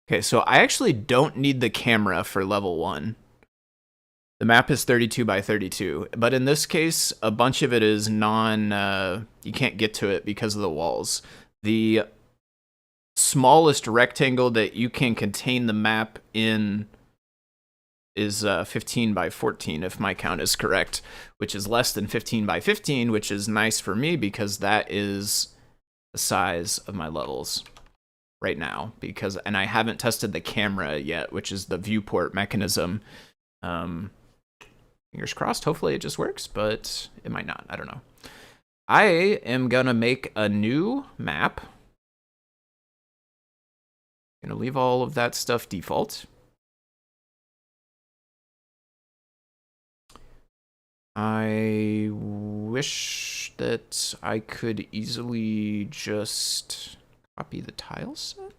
Okay, so I actually don't need the camera for level 1. The map is 32 by 32, but in this case, a bunch of it is you can't get to it because of the walls. The smallest rectangle that you can contain the map in is 15 by 14, if my count is correct, which is less than 15 by 15, which is nice for me because that is the size of my levels right now. And I haven't tested the camera yet, which is the viewport mechanism. Fingers crossed, hopefully it just works, but it might not. I don't know. I am gonna make a new map. Gonna leave all of that stuff default. I wish that I could easily just copy the tile set.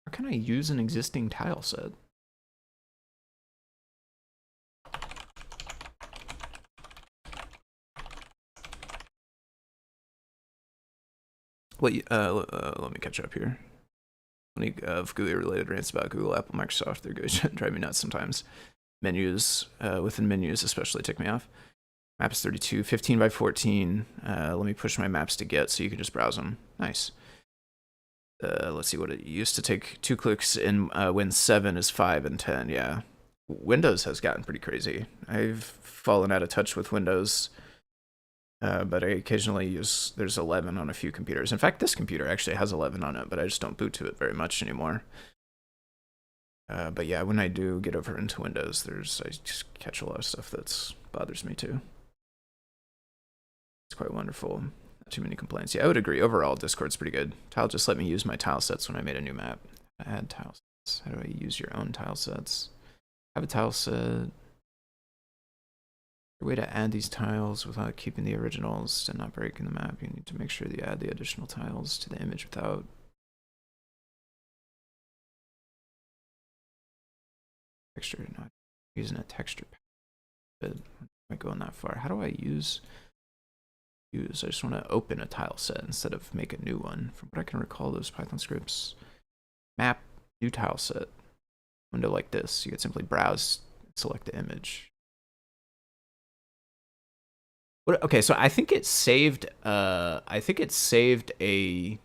How can I use an existing tile set? Wait, let me catch up here. Plenty of GUI-related rants about Google, Apple, Microsoft. They're going to drive me nuts sometimes. Menus, within menus especially, tick me off. Map is 32, 15 by 14. Let me push my maps to get so you can just browse them. Nice. Let's see what it used to take 2 clicks in Win 7 is 5 and 10. Yeah. Windows has gotten pretty crazy. I've fallen out of touch with Windows. But I occasionally use, there's 11 on a few computers. In fact, this computer actually has 11 on it, but I just don't boot to it very much anymore. But yeah, when I do get over into Windows, I just catch a lot of stuff that bothers me too. It's quite wonderful. Not too many complaints. Yeah, I would agree. Overall, Discord's pretty good. Tile just let me use my tile sets when I made a new map. Add tile sets. How do I use your own tile sets? I have a tile set. A way to add these tiles without keeping the originals and not breaking the map. You need to make sure that you add the additional tiles to the image without texture, not using a texture pack. Am I going that far? How do I use? I just want to open a tile set instead of make a new one. From what I can recall, those Python scripts. Map, new tile set. Window like this. You could simply browse, select the image. Okay, so I think it saved a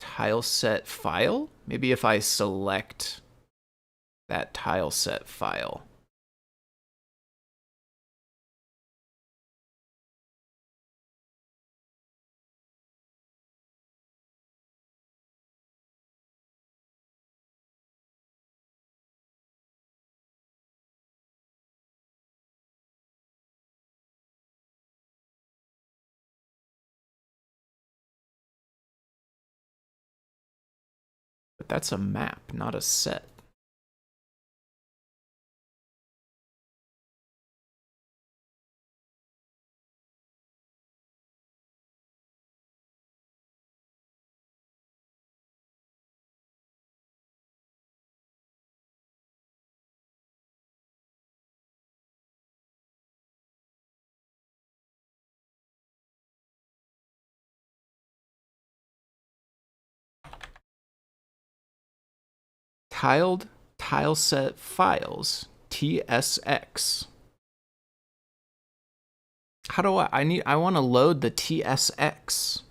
tile set file. Maybe if I select that tile set file. But that's a map, not a set. tiled tileset files, TSX. How do I want to load the TSX.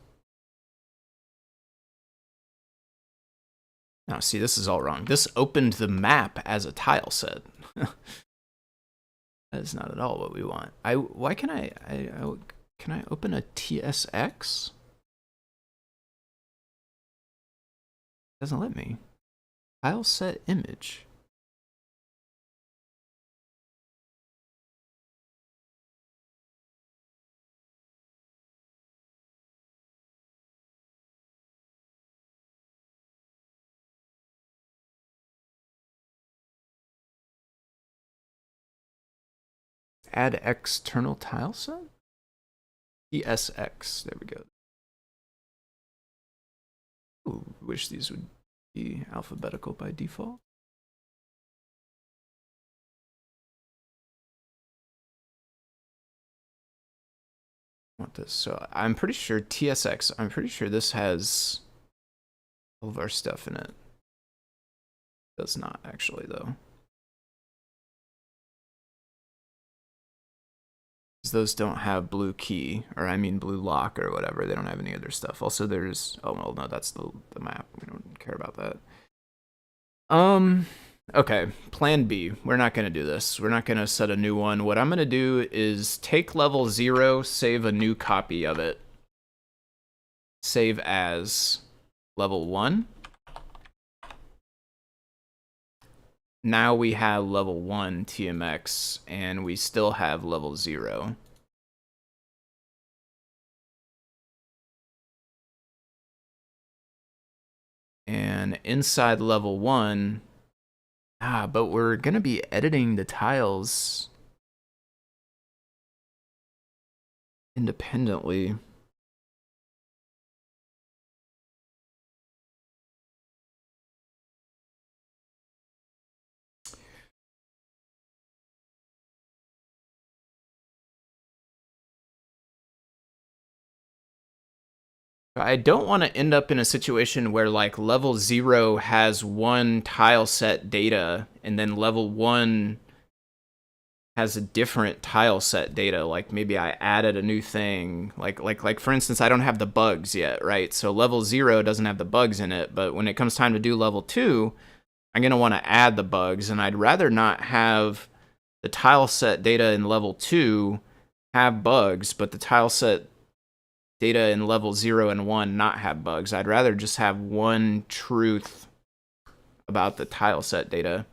Now, see, this is all wrong. This opened the map as a tile set. That is not at all what we want. Why can can I open a TSX? Doesn't let me. Tile set image. Add external tile set? TSX. There we go. Ooh, wish these would be alphabetical by default. Want this? So I'm pretty sure TSX. I'm pretty sure this has all of our stuff in it. Does not actually though. Those don't have blue key, or I mean blue lock or whatever. They don't have any other stuff. Also, there's, oh well, no, that's the map. We don't care about that. Okay, plan B. We're not gonna do this. We're not gonna set a new one. What I'm gonna do is take level 0, save a new copy of it. Save as level 1. Now we have level 1 TMX, and we still have level 0. And inside level 1, but we're going to be editing the tiles independently. I don't want to end up in a situation where like level 0 has one tile set data and then level 1 has a different tile set data. Like maybe I added a new thing. Like for instance, I don't have the bugs yet, right? So level 0 doesn't have the bugs in it, but when it comes time to do level 2, I'm going to want to add the bugs, and I'd rather not have the tile set data in level 2 have bugs, but the tile set data in level 0 and 1 not have bugs. I'd rather just have one truth about the tile set data.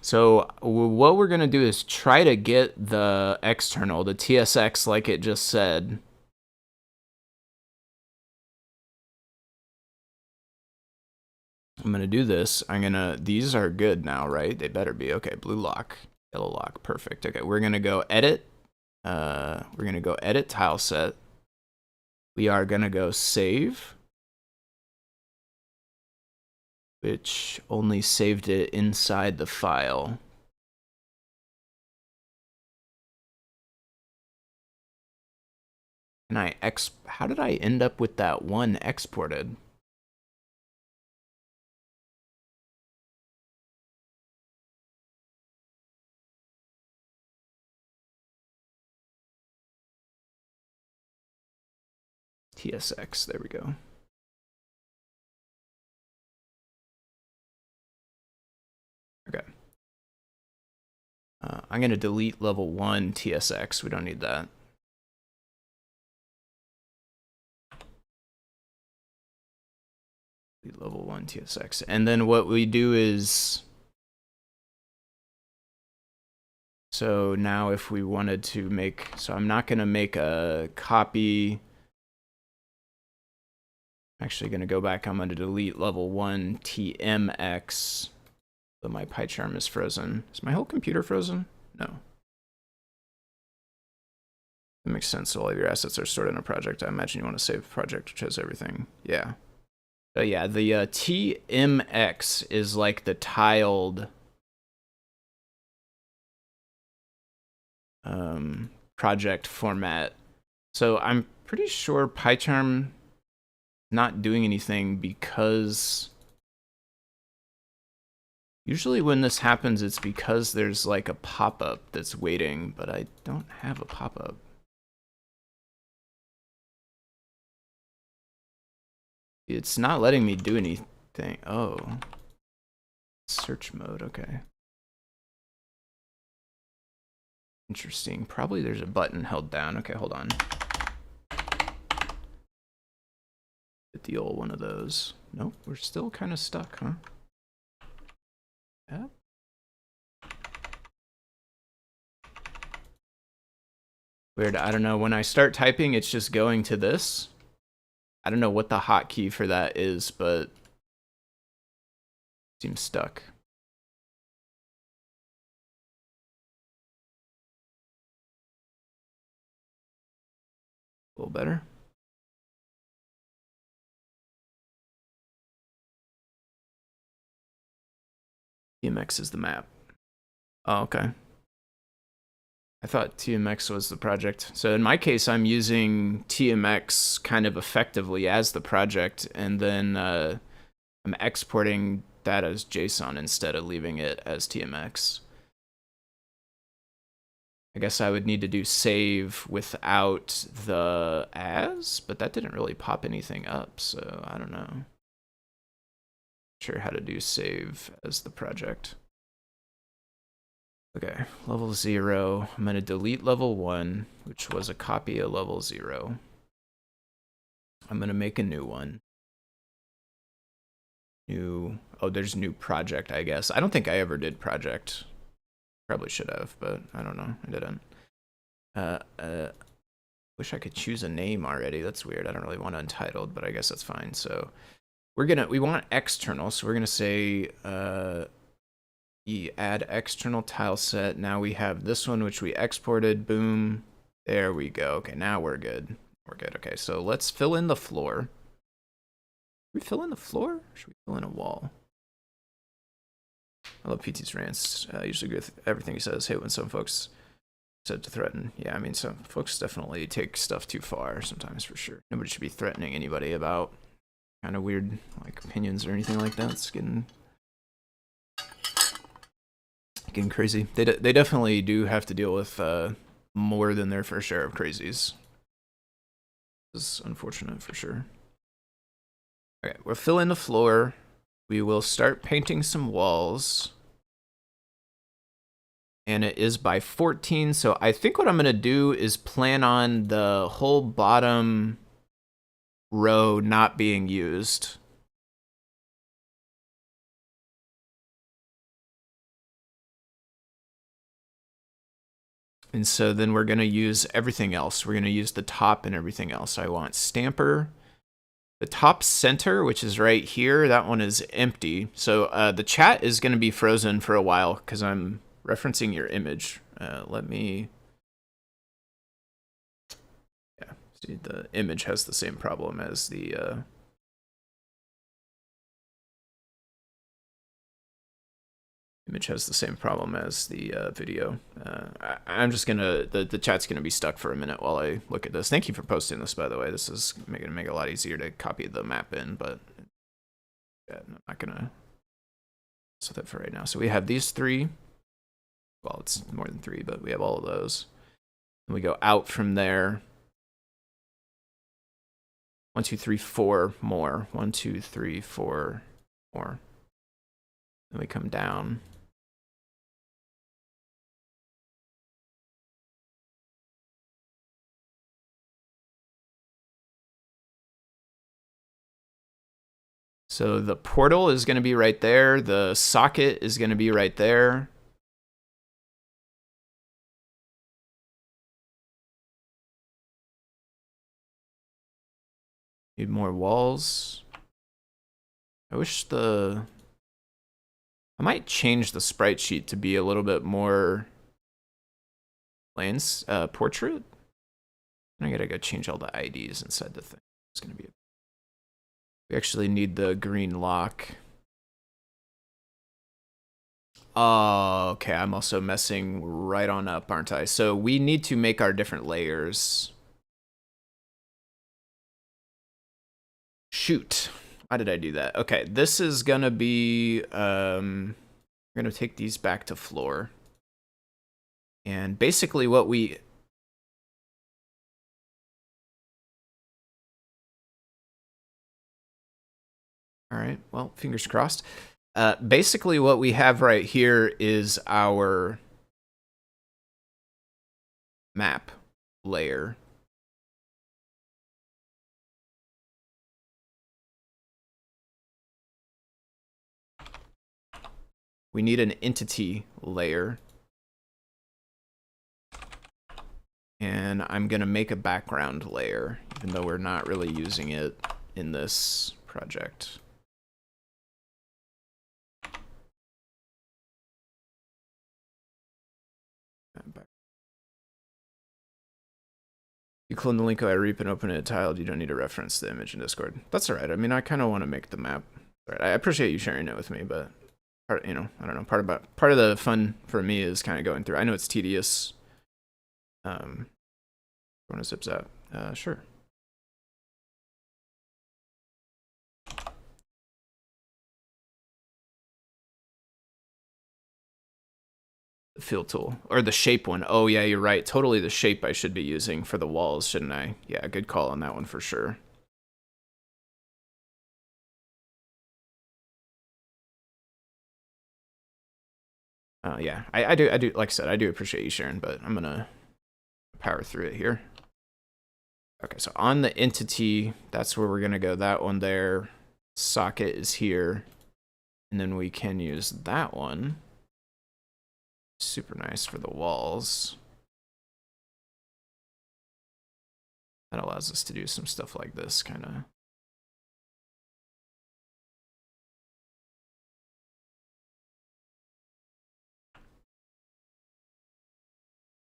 So what we're going to do is try to get the external, the TSX, like it just said. I'm going to do this. These are good now, right? They better be. Okay, blue lock, yellow lock, perfect. Okay, we're going to go edit. We're going to go edit tile set. We are going to go save, which only saved it inside the file. And how did I end up with that one exported? TSX, there we go. Okay. I'm going to delete level 1 TSX. We don't need that. Delete level 1 TSX. And then what we do is, so now if we wanted to make, so I'm not going to make a copy. I'm actually going to go back. I'm going to delete level 1 TMX. But my PyCharm is frozen. Is my whole computer frozen? No. That makes sense. All of your assets are stored in a project. I imagine you want to save a project which has everything. Yeah. But yeah, the TMX is like the tiled project format. So I'm pretty sure PyCharm not doing anything because usually when this happens, it's because there's like a pop-up that's waiting, but I don't have a pop-up. It's not letting me do anything. Oh, search mode, okay. Interesting. Probably there's a button held down. Okay, hold on. Get the old one of those. Nope, we're still kind of stuck, huh? Yep. Weird, I don't know. When I start typing, it's just going to this. I don't know what the hotkey for that is, but it seems stuck. A little better. TMX is the map. Oh, okay. I thought TMX was the project. So in my case, I'm using TMX kind of effectively as the project, and then I'm exporting that as JSON instead of leaving it as TMX. I guess I would need to do save without the as, but that didn't really pop anything up, so I don't know. Not sure how to do save as the project. Okay, level 0. I'm going to delete level 1, which was a copy of level 0. I'm going to make a new one. Oh, there's new project, I guess. I don't think I ever did project. Probably should have, but I don't know. I didn't. Wish I could choose a name already. That's weird. I don't really want untitled, but I guess that's fine. So we want external, so we're gonna say add external tile set. Now we have this one which we exported. Boom. There we go. Okay, now we're good. We're good. Okay, so let's fill in the floor. Should we fill in the floor? Or should we fill in a wall? I love PT's rants. I usually agree with everything he says. Hate when some folks said to threaten. Yeah, I mean, some folks definitely take stuff too far sometimes, for sure. Nobody should be threatening anybody about kind of weird like opinions or anything like that. It's getting crazy. They definitely do have to deal with more than their fair share of crazies. This is unfortunate for sure. Okay, we'll fill in the floor. We will start painting some walls. And it is by 14, so I think what I'm going to do is plan on the whole bottom row not being used. And so then we're going to use everything else. We're going to use the top and everything else. I want stamper. The top center, which is right here, that one is empty. So the chat is going to be frozen for a while because I'm referencing your image. Let me... Yeah, see, the image has the same problem as the... Image has the same problem as the video. I'm just gonna, the chat's gonna be stuck for a minute while I look at this. Thank you for posting this, by the way. This is gonna make it a lot easier to copy the map in, but yeah, I'm not gonna set that for right now. So we have these 3. Well, it's more than 3, but we have all of those. And we go out from there. 1, 2, 3, 4 more. 1, 2, 3, 4 more. Then we come down. So the portal is going to be right there. The socket is going to be right there. Need more walls. I wish I might change the sprite sheet to be a little bit more portrait. I gotta go change all the IDs inside the thing. It's gonna be. We actually need the green lock. Oh, okay. I'm also messing right on up, aren't I? So we need to make our different layers. shoot. Why did I do that? Okay, this is gonna be, we're gonna take these back to floor. And basically what we... All right, well, fingers crossed. Basically what we have right here is our map layer. We need an entity layer. And I'm going to make a background layer, even though we're not really using it in this project. You clone the link I reap and open it tiled. You don't need to reference the image in Discord. That's all right. I mean, I kind of want to make the map. All right, I appreciate you sharing it with me, but part, you know, I don't know. Part of the fun for me is kind of going through. I know it's tedious. Want to zip zap? Sure. The fill tool or the shape one. Oh yeah, you're right. Totally the shape I should be using for the walls, shouldn't I? Yeah, good call on that one for sure. Yeah, I do, like I said, I do appreciate you sharing, but I'm gonna power through it here. Okay, so on the entity, that's where we're gonna go. That one there, socket is here, and then we can use that one. Super nice for the walls. That allows us to do some stuff like this, kind of.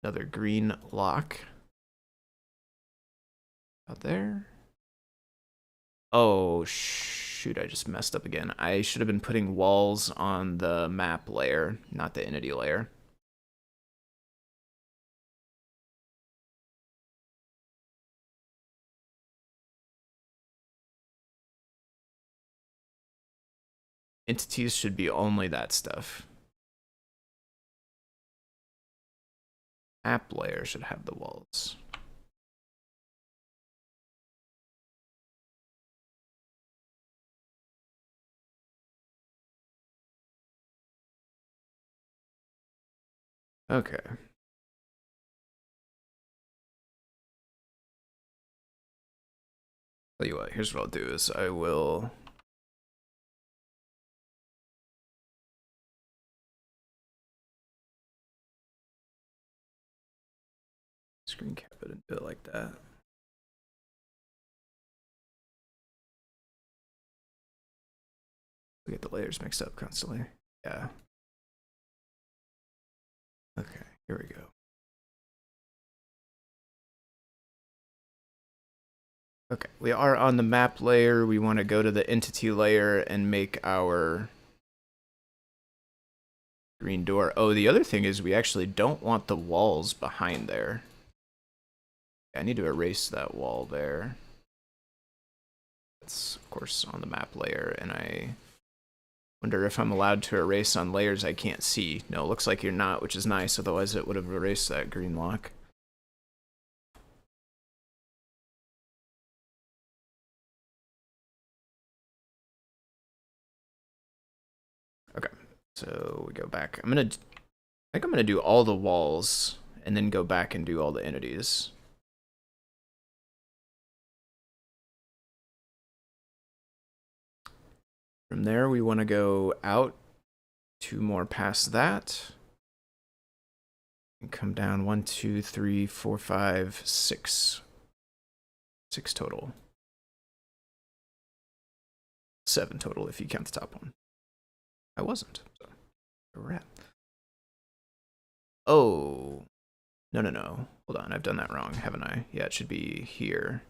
Another green lock. Out there. Oh, shoot, I just messed up again. I should have been putting walls on the map layer, not the entity layer. Entities should be only that stuff. App layer should have the walls. Okay. Tell you what, here's what I'll do is I will screen cap it and do it like that. We get the layers mixed up constantly. Yeah. Okay, here we go. Okay, we are on the map layer. We want to go to the entity layer and make our green door. Oh, the other thing is we actually don't want the walls behind there. I need to erase that wall there. That's, of course, on the map layer, and I wonder if I'm allowed to erase on layers I can't see. No, it looks like you're not, which is nice, otherwise it would have erased that green lock. Okay, so we go back. I think I'm gonna do all the walls and then go back and do all the entities. From there, we want to go out 2 more past that. And come down 1, 2, 3, 4, 5, 6. 6 total. 7 total if you count the top one. I wasn't. So where we're at. Oh. No. Hold on, I've done that wrong, haven't I? Yeah, it should be here.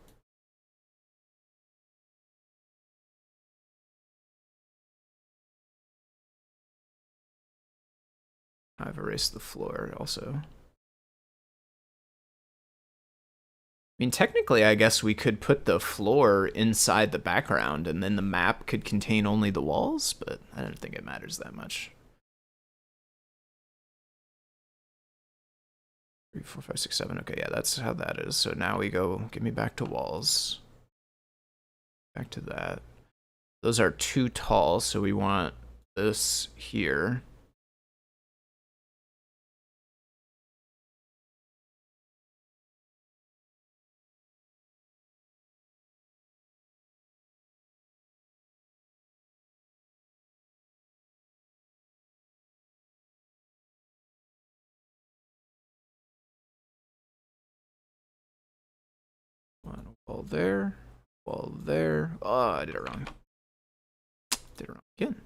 I've erased the floor also. I mean, technically, I guess we could put the floor inside the background and then the map could contain only the walls, but I don't think it matters that much. 3, 4, 5, 6, 7. Okay, yeah, that's how that is. So now we go, get me back to walls. Back to that. Those are too tall, so we want this here. One wall there, wall there. Oh, I did it wrong. Did it wrong again.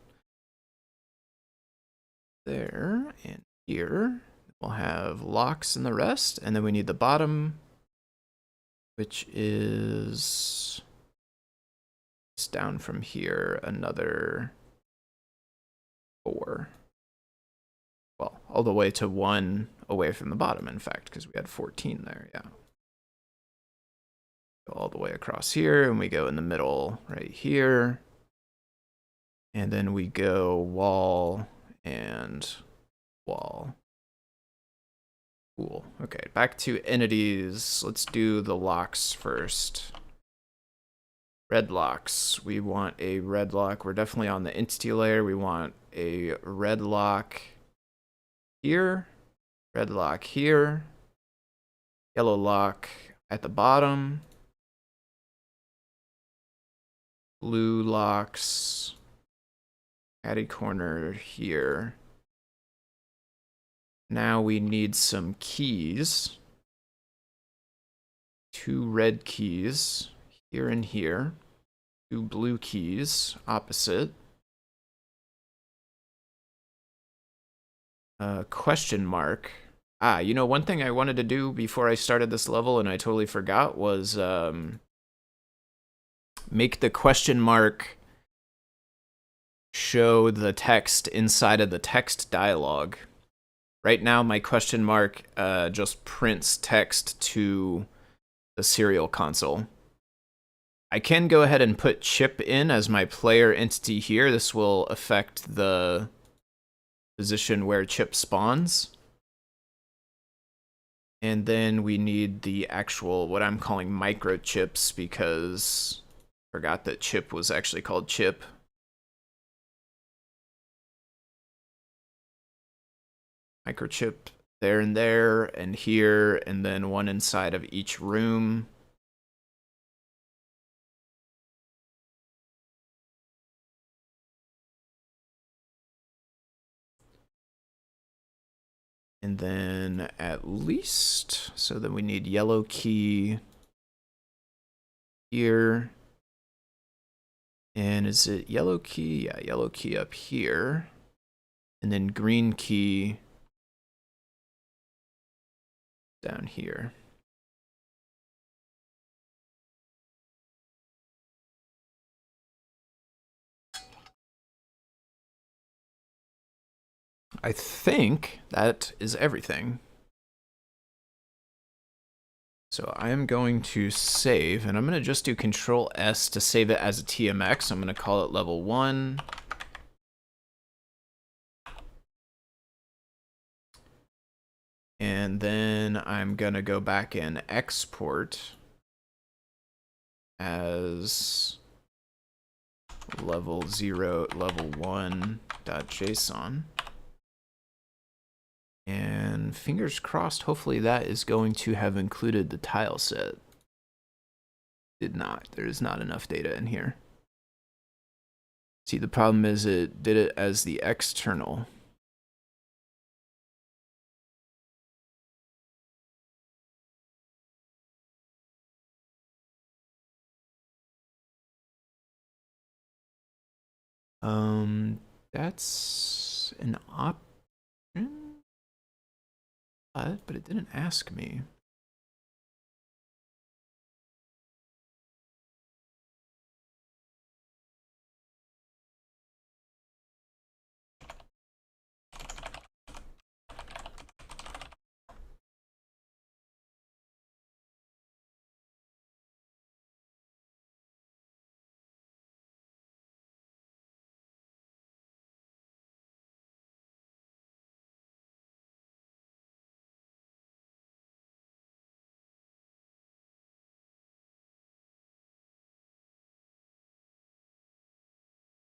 There and here. We'll have locks and the rest, and then we need the bottom, which is it's down from here another 4. Well, all the way to 1 away from the bottom, in fact, because we had 14 there, yeah. Go all the way across here, and we go in the middle right here. And then we go wall and wall. Cool. Okay, back to entities. Let's do the locks first. Red locks. We want a red lock. We're definitely on the entity layer. We want a red lock here, red lock here, yellow lock at the bottom, blue locks, catty corner here. Now we need some keys. 2 red keys here and here. 2 blue keys opposite. Question mark. You know, one thing I wanted to do before I started this level and I totally forgot was make the question mark show the text inside of the text dialog. Right now, my question mark just prints text to the serial console. I can go ahead and put chip in as my player entity here. This will affect the position where chip spawns. And then we need the actual, what I'm calling microchips, because I forgot that chip was actually called chip. Microchip there and here, and then one inside of each room. And then at least, so then we need yellow key here. And is it yellow key? Yeah, yellow key up here. And then green key down here. I think that is everything. So I am going to save, and I'm going to just do Control S to save it as a TMX. I'm going to call it level 1. And then I'm going to go back and export as level 0, level 1.json. And fingers crossed, hopefully that is going to have included the tile set. Did not. There is not enough data in here. See, the problem is it did it as the external. That's an option, but it didn't ask me.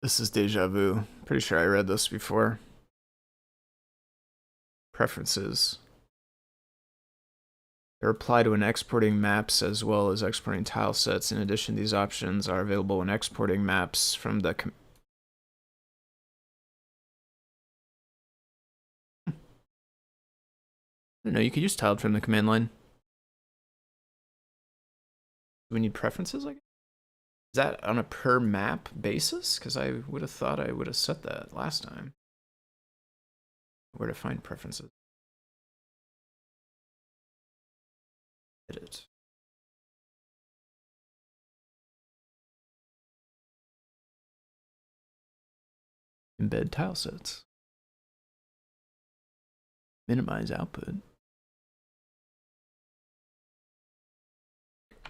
This is deja vu. Pretty sure I read this before. Preferences. They apply to when exporting maps as well as exporting tile sets. In addition, these options are available when exporting maps from the no, you could use tiled from the command line. Do we need preferences? Like, is that on a per map basis? Because I would have thought I would have set that last time. Where to find preferences? Edit. Embed tile sets. Minimize output.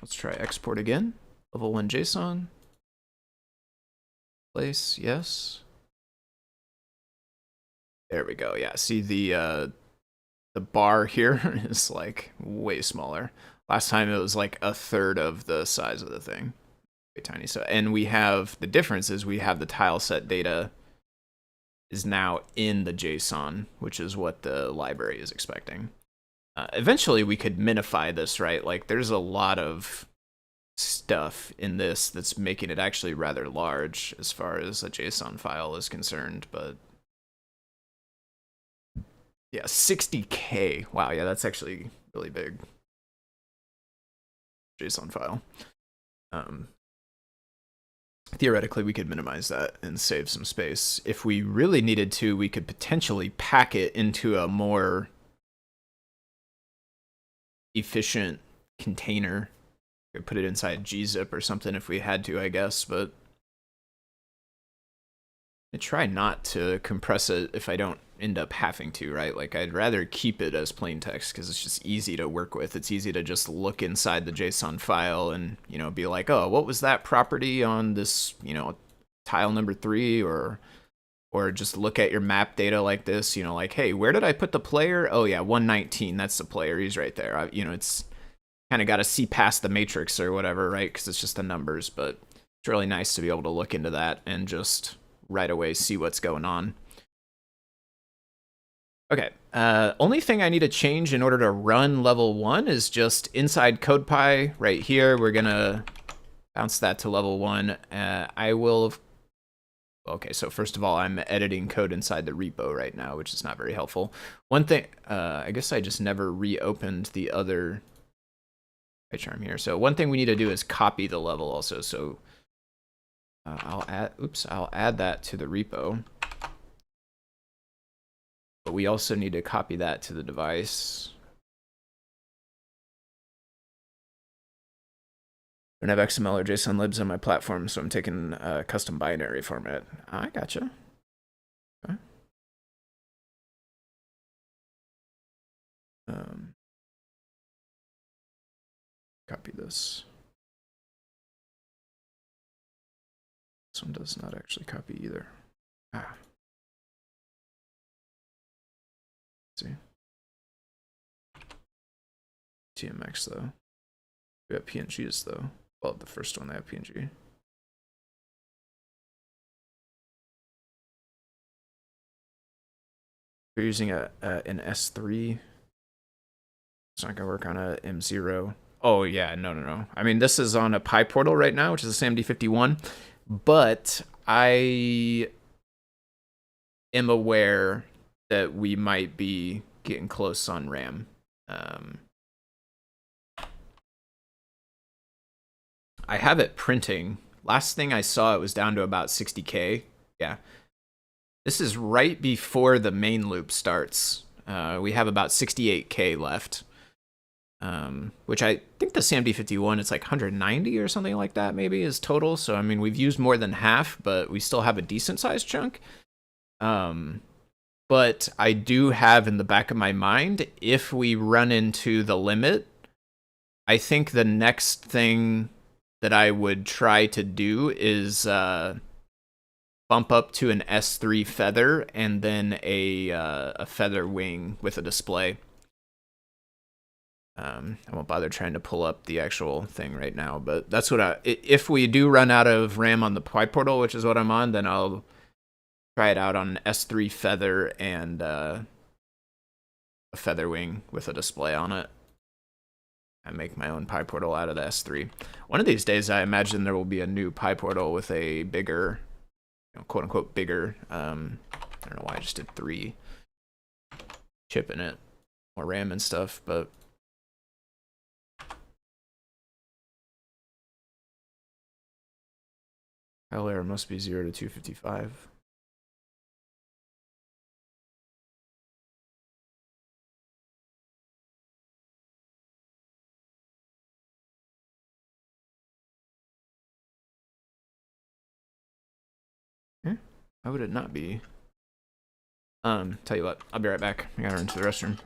Let's try export again. Level 1 JSON. Place, yes. There we go. Yeah, see the bar here is like way smaller. Last time it was like a third of the size of the thing. Very tiny. So, and we have the difference is we have the tile set data is now in the JSON, which is what the library is expecting. Eventually we could minify this, right? Like there's a lot of stuff in this that's making it actually rather large as far as a JSON file is concerned, but yeah, 60K. Wow, yeah, that's actually really big JSON file. Theoretically, we could minimize that and save some space. If we really needed to, we could potentially pack it into a more efficient container. We could put it inside gzip or something if we had to, I guess, but I try not to compress it if I don't end up having to, right? Like I'd rather keep it as plain text because it's just easy to work with. It's easy to just look inside the JSON file and, you know, be like, oh, what was that property on this, you know, tile number 3, or just look at your map data like this, you know, like, hey, where did I put the player? Oh yeah, 119, that's the player, he's right there. You know, it's kind of got to see past the matrix or whatever, right? Because it's just the numbers, but it's really nice to be able to look into that and just right away see what's going on. Okay, only thing I need to change in order to run level 1 is just inside CodePy right here. We're gonna bounce that to level 1. I will, okay, so first of all, I'm editing code inside the repo right now, which is not very helpful. One thing, I guess I just never reopened the other charm here. So one thing we need to do is copy the level also. So I'll add that to the repo. But we also need to copy that to the device. I don't have XML or JSON libs on my platform, so I'm taking a custom binary format. I gotcha. Okay. Copy this. This one does not actually copy either. Ah. Let's see. TMX though. We have PNGs though. Well, the first one they have PNG. We're using an S3. It's not gonna work on a M0. Oh yeah, no. I mean, this is on a PyPortal right now, which is a SAMD51, but I am aware that we might be getting close on RAM. I have it printing. Last thing I saw, it was down to about 60K. Yeah. This is right before the main loop starts. We have about 68K left. Which I think the SAMD51, it's like 190 or something like that maybe is total. So, I mean, we've used more than half, but we still have a decent sized chunk. But I do have in the back of my mind, if we run into the limit, I think the next thing that I would try to do is bump up to an S3 feather and then a feather wing with a display. I won't bother trying to pull up the actual thing right now, but that's what if we do run out of RAM on the PyPortal, which is what I'm on, then I'll try it out on an S3 Feather and a Feather Wing with a display on it. I make my own PyPortal out of the S3. One of these days, I imagine there will be a new PyPortal with a bigger, quote unquote bigger, I don't know why I just did 3 chip in it, more RAM and stuff, but file error must be 0 to 255. Why would it not be? Tell you what, I'll be right back. I gotta run to the restroom.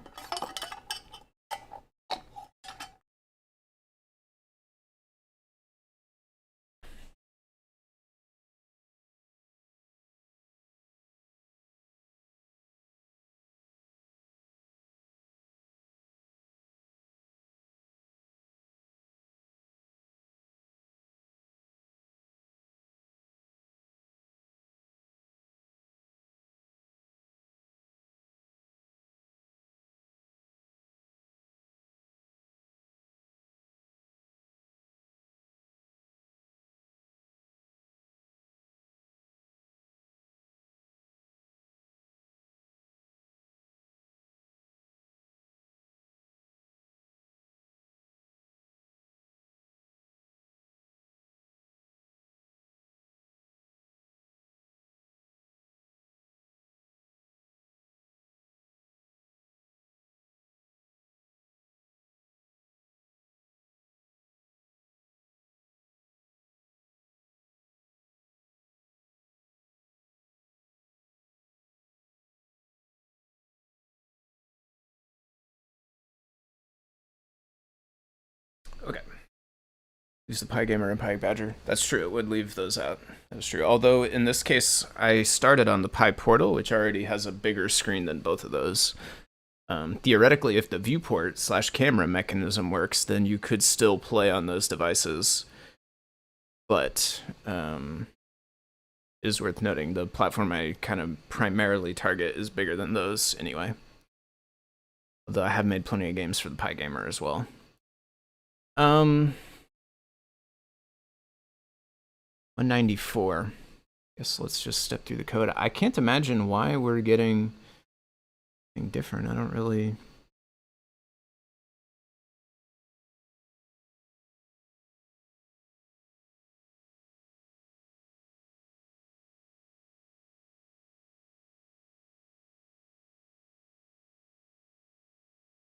Okay. Use the PyGamer and PyBadger. That's true. It would leave those out. That's true. Although in this case, I started on the PyPortal, which already has a bigger screen than both of those. Theoretically, if the viewport/camera mechanism works, then you could still play on those devices. But it is worth noting the platform I kind of primarily target is bigger than those anyway. Although I have made plenty of games for the PyGamer as well. 194. Guess let's just step through the code. I can't imagine why we're getting anything different. I don't really.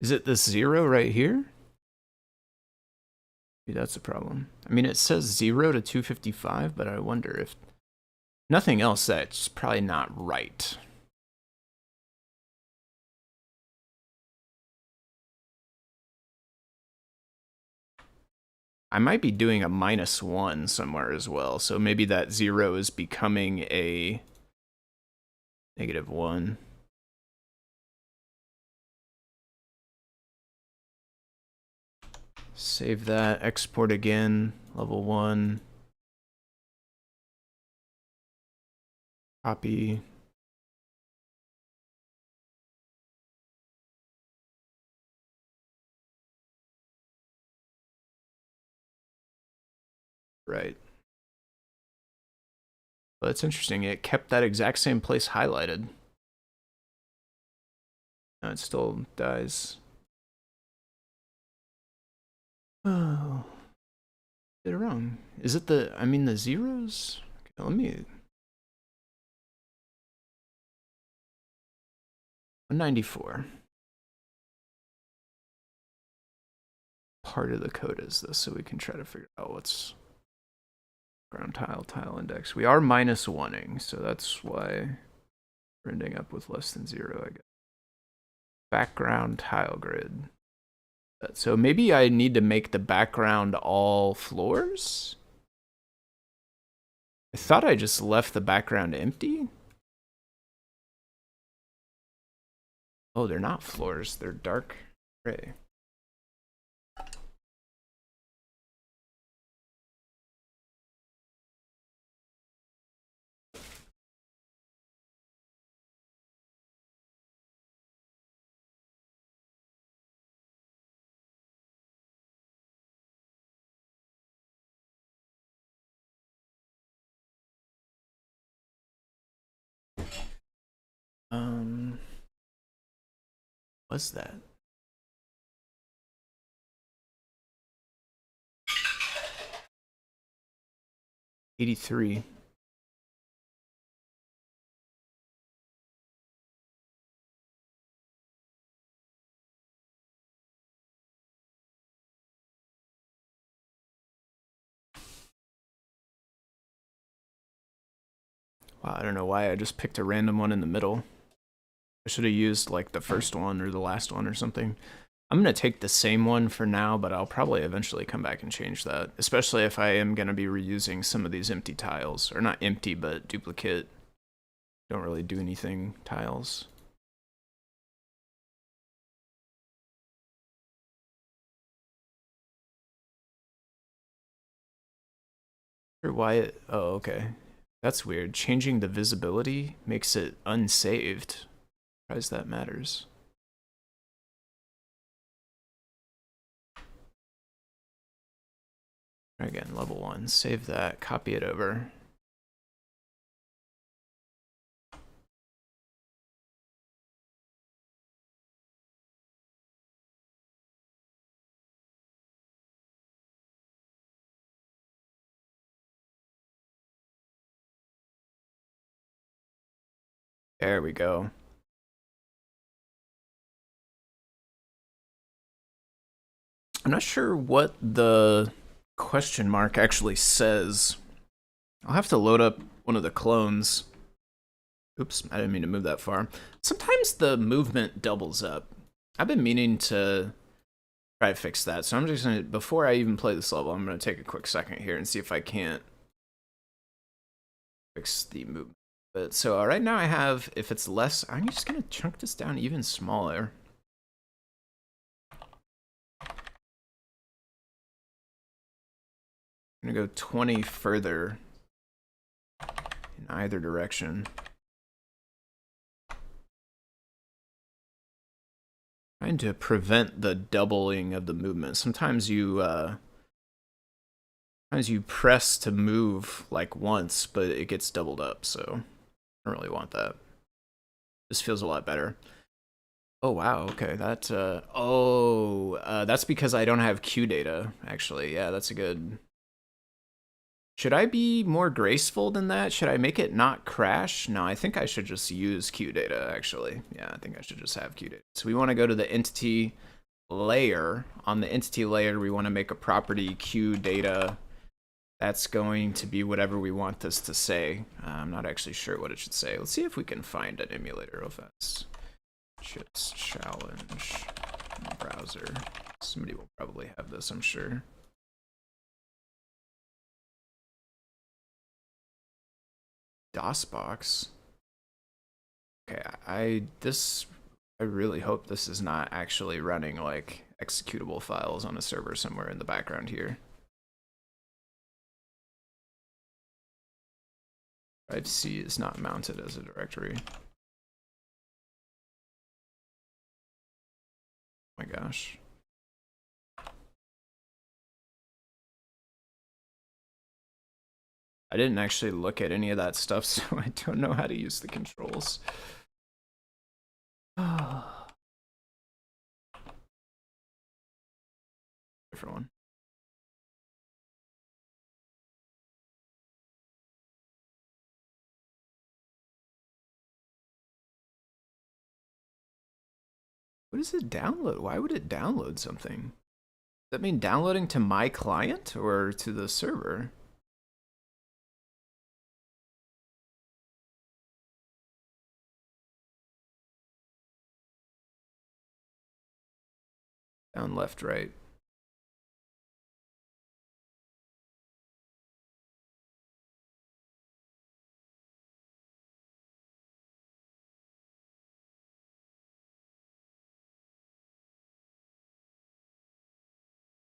Is it this 0 right here? Maybe that's a problem. I mean, it says 0 to 255, but I wonder if nothing else, that's probably not right. I might be doing a -1 somewhere as well, so maybe that 0 is becoming a -1. Save that, export again, level 1. Copy. Right. Well, that's interesting. It kept that exact same place highlighted. No, it still dies. Oh. Did it wrong. Is it the, I mean the zeros? Okay, let me. 194. Part of the code is this, so we can try to figure out what's ground tile index. We are -1ing, so that's why we're ending up with less than 0, I guess. Background tile grid. So maybe I need to make the background all floors? I thought I just left the background empty. Oh, they're not floors, they're dark gray. What's that? $83. Wow, I don't know why I just picked a random one in the middle. I should have used like the first one or the last one or something. I'm going to take the same one for now, but I'll probably eventually come back and change that, especially if I am going to be reusing some of these empty tiles. Or not empty, but duplicate. Don't really do anything tiles. Or why it... Oh, okay. That's weird. Changing the visibility makes it unsaved. Surprised that matters. Again, level 1. Save that. Copy it over. There we go. I'm not sure what the question mark actually says. I'll have to load up one of the clones. Oops, I didn't mean to move that far. Sometimes the movement doubles up. I've been meaning to try to fix that, so I'm just gonna, before I even play this level, I'm gonna take a quick second here and see if I can't fix the movement. But so right now I have, if it's less, I'm just gonna chunk this down even smaller. I'm gonna go 20 further in either direction. Trying to prevent the doubling of the movement. Sometimes you press to move like once, but it gets doubled up, so I don't really want that. This feels a lot better. Oh wow, okay, that's because I don't have Q data, actually. Yeah, that's a good... Should I be more graceful than that? Should I make it not crash? No, I think I should just use Q data, actually. Yeah, I think I should just have Q data. So we want to go to the entity layer. On the entity layer, we want to make a property Q data. That's going to be whatever we want this to say. I'm not actually sure what it should say. Let's see if we can find an emulator real fast. Just challenge browser. Somebody will probably have this, I'm sure. DOSBox. Okay, I really hope this is not actually running like executable files on a server somewhere in the background here. Drive C is not mounted as a directory. Oh my gosh. I didn't actually look at any of that stuff, so I don't know how to use the controls. Different one. What does it download? Why would it download something? Does that mean downloading to my client or to the server? Down, left, right.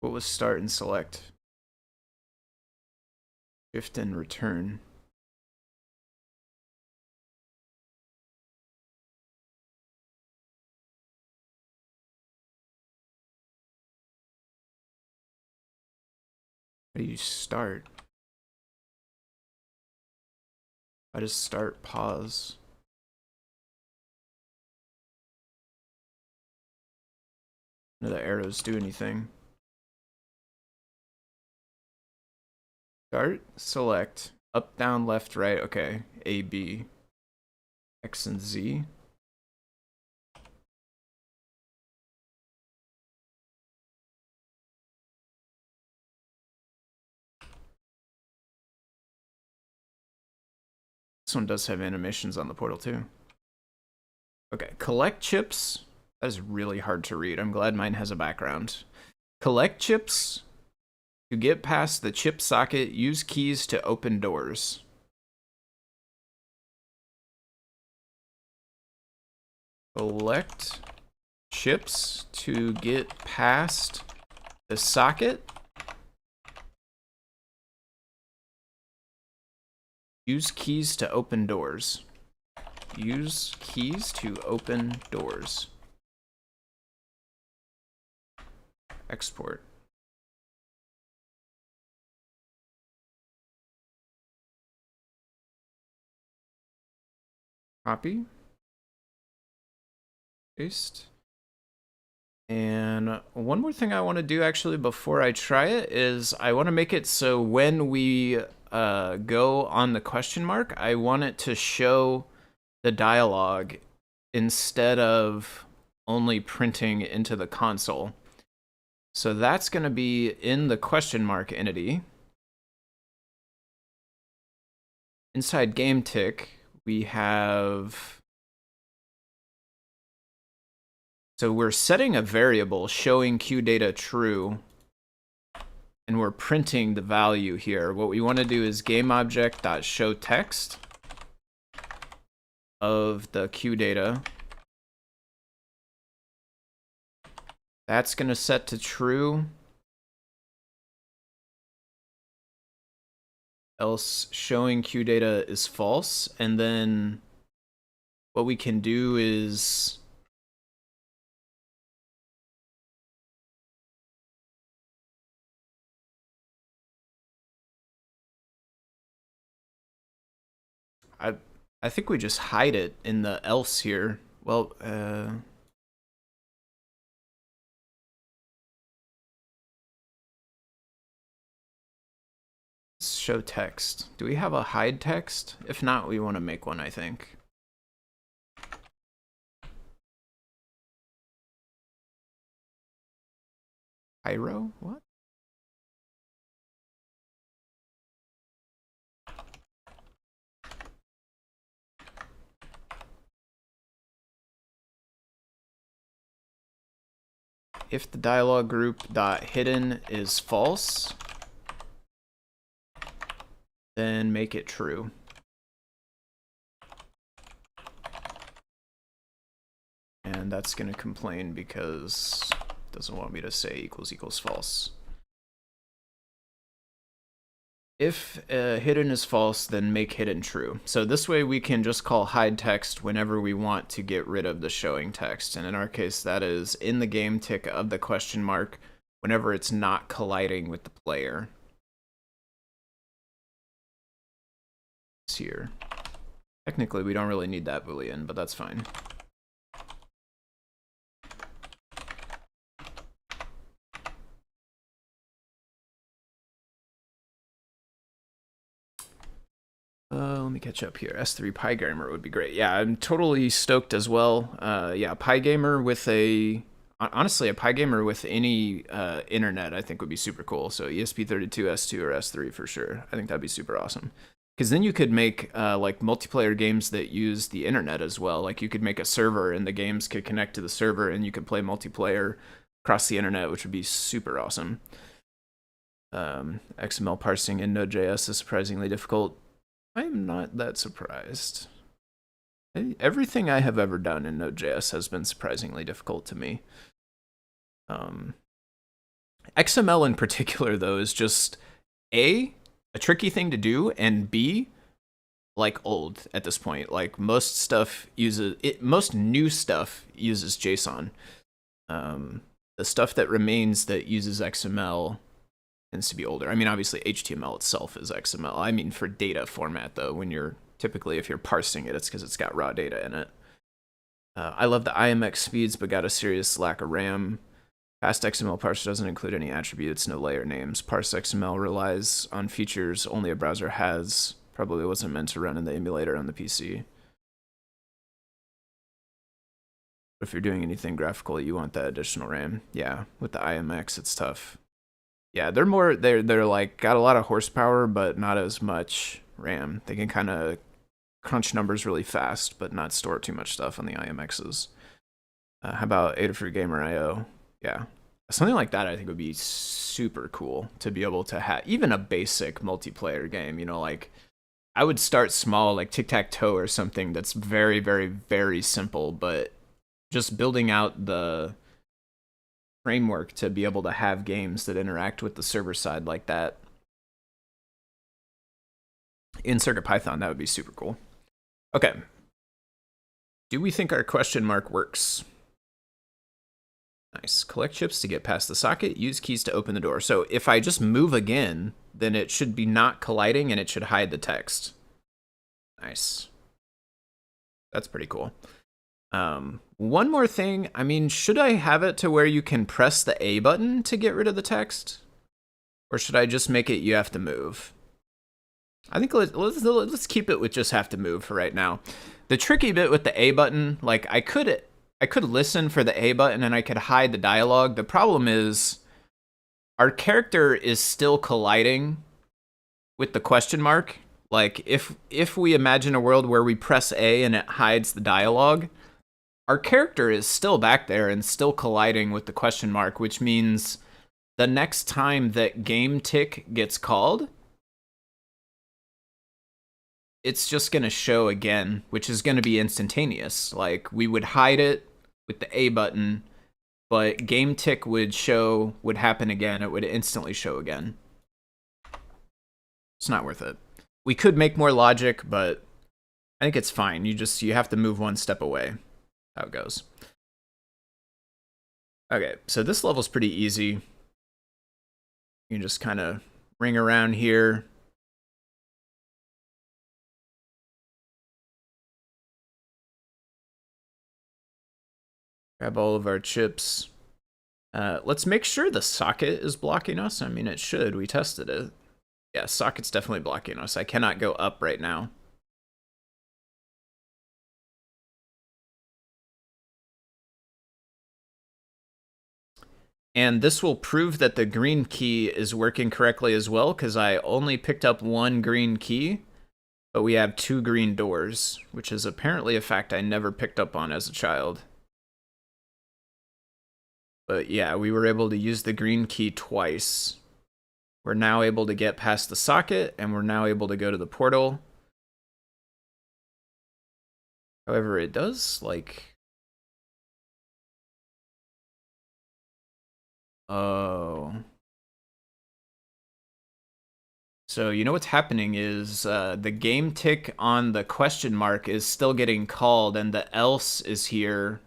What was start and select? Shift and return. How do you start? How does start pause? None of the arrows do anything. Start, select, up, down, left, right. Okay, A, B, X, and Z. This one does have animations on the portal too. Okay, collect chips. That is really hard to read. I'm glad mine has a background. Collect chips. To get past the chip socket, use keys to open doors. Collect chips to get past the socket. Use keys to open doors. Use keys to open doors. Export. Copy. Paste. And one more thing I want to do actually before I try it is I want to make it so when we go on the question mark, I want it to show the dialogue instead of only printing into the console. So that's going to be in the question mark entity. Inside game tick, we have... So we're setting a variable showing QData true, and we're printing the value here. What we want to do is GameObject.showText of the QData. That's going to set to true. Else showing QData is false. And then what we can do is... I think we just hide it in the else here. Well, show text. Do we have a hide text? If not, we want to make one, I think. Pyro? What? If the dialog group dot hidden is false, then make it true. And that's going to complain because it doesn't want me to say equals equals false. If hidden is false, then make hidden true. So this way we can just call hide text whenever we want to get rid of the showing text. And in our case, that is in the game tick of the question mark whenever it's not colliding with the player. It's here. Technically, we don't really need that Boolean, but that's fine. Let me catch up here. S3 PyGamer would be great. Yeah, I'm totally stoked as well. Yeah, PyGamer with honestly, a PyGamer with any internet I think would be super cool. So ESP32, S2, or S3 for sure. I think that'd be super awesome. Because then you could make like multiplayer games that use the internet as well. Like you could make a server and the games could connect to the server and you could play multiplayer across the internet, which would be super awesome. XML parsing in Node.js is surprisingly difficult. I'm not that surprised. Everything I have ever done in Node.js has been surprisingly difficult to me. XML in particular, though, is just a tricky thing to do, and B, like old at this point. Like most stuff uses most new stuff uses JSON. The stuff that remains that uses XML tends to be older. I mean, obviously HTML itself is XML. I mean, for data format though, when you're typically, if you're parsing it, it's because it's got raw data in it. I love the IMX speeds, but got a serious lack of RAM. Fast XML parser doesn't include any attributes, no layer names. Parse XML relies on features only a browser has. Probably wasn't meant to run in the emulator on the PC. If you're doing anything graphical, you want that additional RAM. Yeah, with the IMX, it's tough. Yeah, they're like got a lot of horsepower, but not as much RAM. They can kind of crunch numbers really fast, but not store too much stuff on the IMXs. How about Adafruit Gamer IO? Yeah, something like that I think would be super cool to be able to have even a basic multiplayer game. You know, like I would start small, like tic-tac-toe or something that's very, very, very simple, but just building out the framework to be able to have games that interact with the server side like that in CircuitPython, that would be super cool. Okay. Do we think our question mark works? Nice. Collect chips to get past the socket. Use keys to open the door. So if I just move again, then it should be not colliding and it should hide the text. Nice. That's pretty cool. One more thing. I mean, should I have it to where you can press the A button to get rid of the text? Or should I just make it you have to move? I think let's keep it with just have to move for right now. The tricky bit with the A button, like I could listen for the A button and I could hide the dialogue. The problem is our character is still colliding with the question mark. Like if we imagine a world where we press A and it hides the dialogue, our character is still back there and still colliding with the question mark, which means the next time that game tick gets called, it's just going to show again, which is going to be instantaneous. Like we would hide it with the A button, but game tick would happen again. It would instantly show again. It's not worth it. We could make more logic, but I think it's fine. You have to move one step away. How it goes. Okay, so this level's pretty easy. You can just kind of ring around here. Grab all of our chips. Let's make sure the socket is blocking us. I mean, it should. We tested it. Yeah, socket's definitely blocking us. I cannot go up right now. And this will prove that the green key is working correctly as well, because I only picked up one green key, but we have 2 green doors, which is apparently a fact I never picked up on as a child. But yeah, we were able to use the green key twice. We're now able to get past the socket, and we're now able to go to the portal. However, it does, like... Oh. So you know what's happening is the game tick on the question mark is still getting called, and the else is here.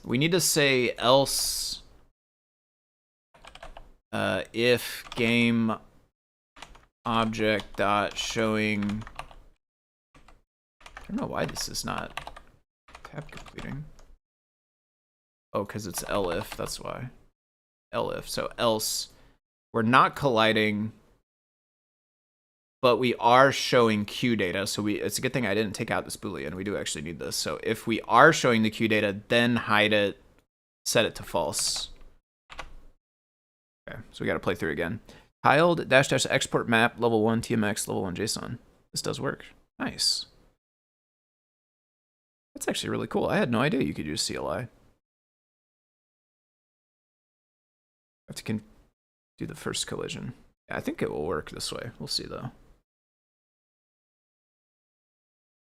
We need to say else if game object dot showing. I don't know why this is not tab completing. Oh, because it's elif, that's why. Elif, so else. We're not colliding, but we are showing Q data, so it's a good thing I didn't take out this Boolean. We do actually need this. So if we are showing the Q data, then hide it, set it to false. Okay, so we got to play through again. Tiled -- export map level 1 TMX level 1 JSON. This does work. Nice. That's actually really cool. I had no idea you could use CLI. I have to do the first collision. Yeah, I think it will work this way. We'll see though.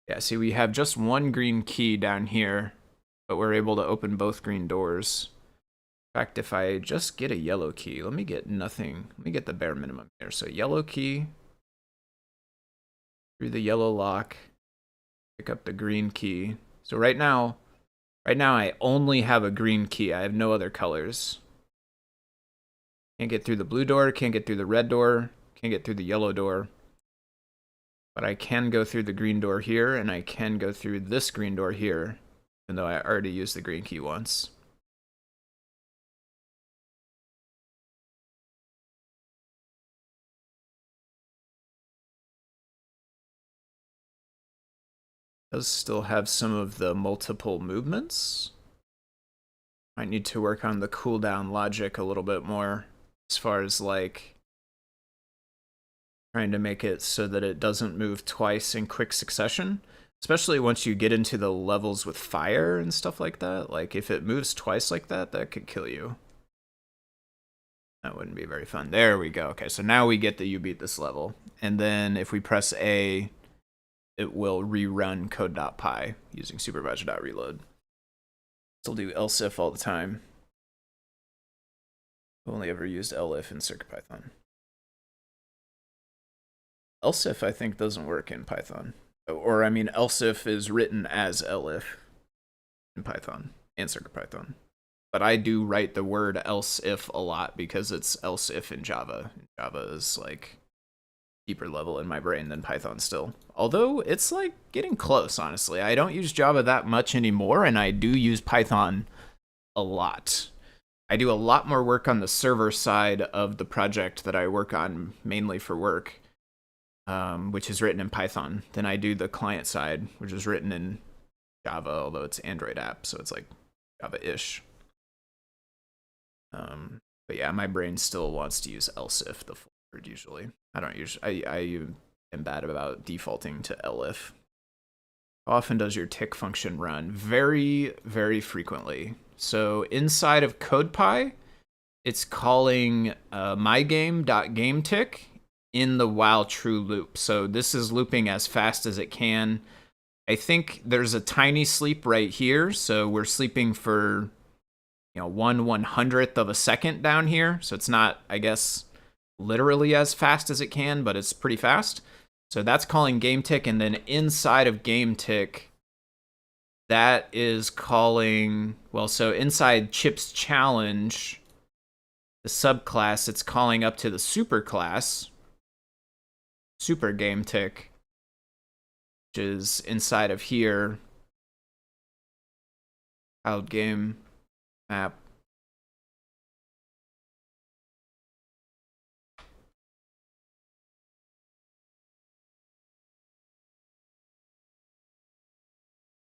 Yeah, see, we have just one green key down here, but we're able to open both green doors. In fact, if I just get a yellow key, let me get nothing. Let me get the bare minimum here. So yellow key, through the yellow lock, pick up the green key. So right now I only have a green key. I have no other colors. Can't get through the blue door, can't get through the red door, can't get through the yellow door. But I can go through the green door here, and I can go through this green door here, even though I already used the green key once. Does still have some of the multiple movements. Might need to work on the cooldown logic a little bit more as far as like trying to make it so that it doesn't move twice in quick succession, especially once you get into the levels with fire and stuff like that. Like if it moves twice like that, that could kill you. That wouldn't be very fun. There we go. Okay, so now we get that you beat this level. And then if we press A, it will rerun code.py using supervisor.reload. Still do else if all the time. I've only ever used elif in CircuitPython. Else if I think doesn't work in Python. Or I mean else if is written as elif in Python and CircuitPython. But I do write the word else if a lot because it's else if in Java. Java is like deeper level in my brain than Python still. Although it's like getting close, honestly. I don't use Java that much anymore, and I do use Python a lot. I do a lot more work on the server side of the project that I work on mainly for work, which is written in Python, than I do the client side, which is written in Java, although it's Android app, so it's like Java-ish. But yeah, my brain still wants to use else if the full word usually. I don't usually. I am bad about defaulting to elif. How often does your tick function run? Very, very frequently. So inside of CodePy, it's calling mygame.gameTick in the while true loop. So this is looping as fast as it can. I think there's a tiny sleep right here, so we're sleeping for 1/100th of a second down here. So it's not, I guess, literally as fast as it can, but it's pretty fast. So that's calling GameTick, and then inside of GameTick, that is calling, well, so inside Chip's Challenge, the subclass, it's calling up to the superclass, Super GameTick, which is inside of here, Child Game Map.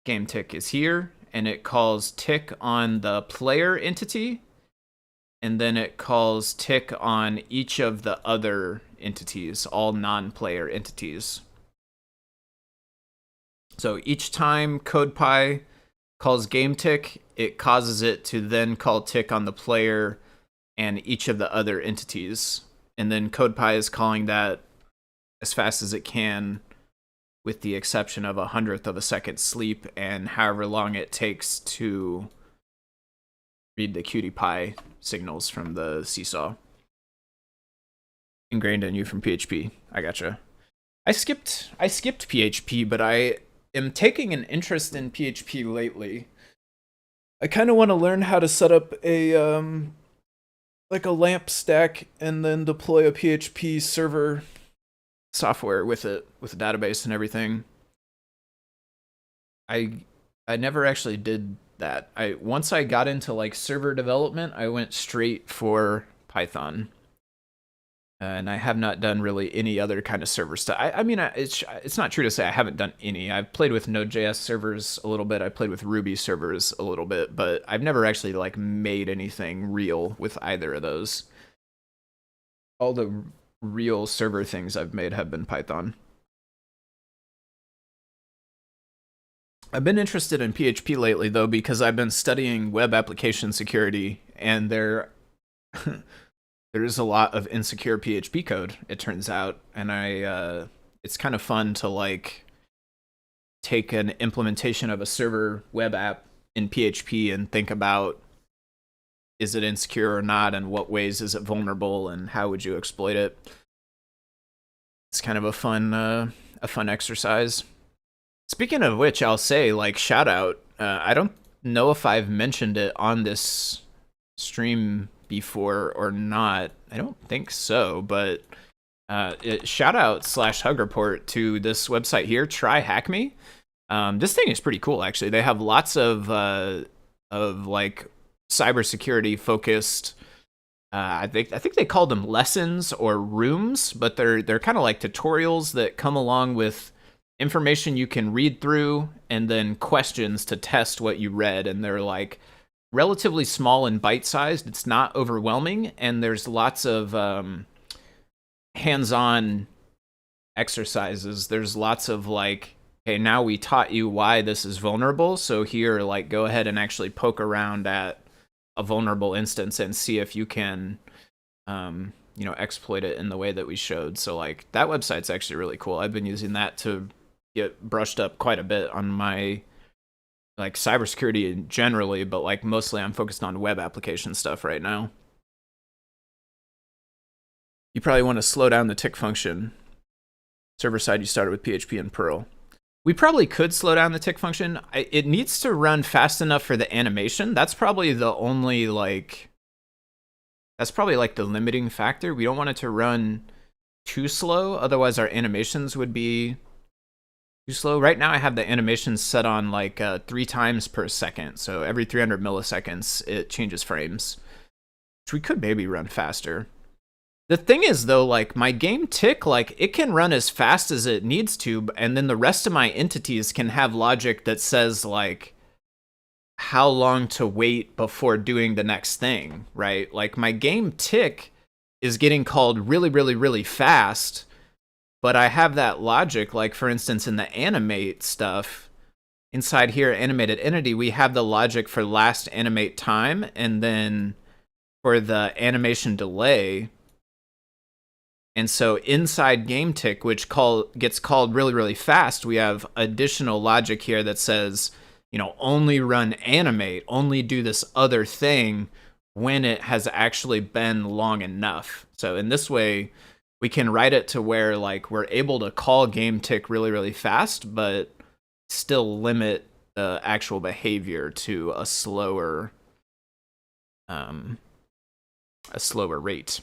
GameTick is here, and it calls tick on the player entity, and then it calls tick on each of the other entities, all non-player entities. So each time CodePy calls GameTick, it causes it to then call tick on the player and each of the other entities. And then CodePy is calling that as fast as it can, with the exception of 100th of a second sleep and however long it takes to read the QtPy signals from the seesaw. Ingrained in you from PHP. I gotcha. I skipped PHP, but I am taking an interest in PHP lately. I kind of want to learn how to set up a like a LAMP stack and then deploy a PHP server software with it, with a database and everything. I never actually did that. Once I got into like server development, I went straight for Python. And I have not done really any other kind of server stuff. I mean, it's not true to say I haven't done any. I've played with Node.js servers a little bit. I played with Ruby servers a little bit, but I've never actually like made anything real with either of those. All the real server things I've made have been Python. I've been interested in PHP lately, though, because I've been studying web application security, and there is a lot of insecure PHP code, it turns out, and it's kind of fun to like take an implementation of a server web app in PHP and think about, is it insecure or not, and what ways is it vulnerable, and how would you exploit it? It's kind of a fun exercise. Speaking of which, I'll say, like, shout out. I don't know if I've mentioned it on this stream before or not. I don't think so, but shout out / hug report to this website here, Try Hack Me. This thing is pretty cool, actually. They have lots of like cybersecurity focused. I think they call them lessons or rooms, but they're kind of like tutorials that come along with information you can read through, and then questions to test what you read. And they're like relatively small and bite-sized. It's not overwhelming, and there's lots of hands-on exercises. There's lots of like, hey, now we taught you why this is vulnerable, so here, like, go ahead and actually poke around at a vulnerable instance and see if you can exploit it in the way that we showed. So like that website's actually really cool. I've been using that to get brushed up quite a bit on my like cybersecurity generally, but like mostly I'm focused on web application stuff right now. You probably want to slow down the tick function. Server side, you started with PHP and Perl. We probably could slow down the tick function. It needs to run fast enough for the animation. That's probably the only like, that's probably like the limiting factor. We don't want it to run too slow, otherwise our animations would be too slow. Right now I have the animations set on like 3 times per second. So every 300 milliseconds, it changes frames, which we could maybe run faster. The thing is, though, like, my game tick, like, it can run as fast as it needs to, and then the rest of my entities can have logic that says, like, how long to wait before doing the next thing, right? Like, my game tick is getting called really, really, really fast, but I have that logic, like, for instance, in the animate stuff, inside here, animated entity, we have the logic for last animate time, and then for the animation delay. And so inside game tick, which gets called really, really fast, we have additional logic here that says, only run animate, only do this other thing when it has actually been long enough. So in this way, we can write it to where like we're able to call game tick really, really fast, but still limit the actual behavior to a slower rate.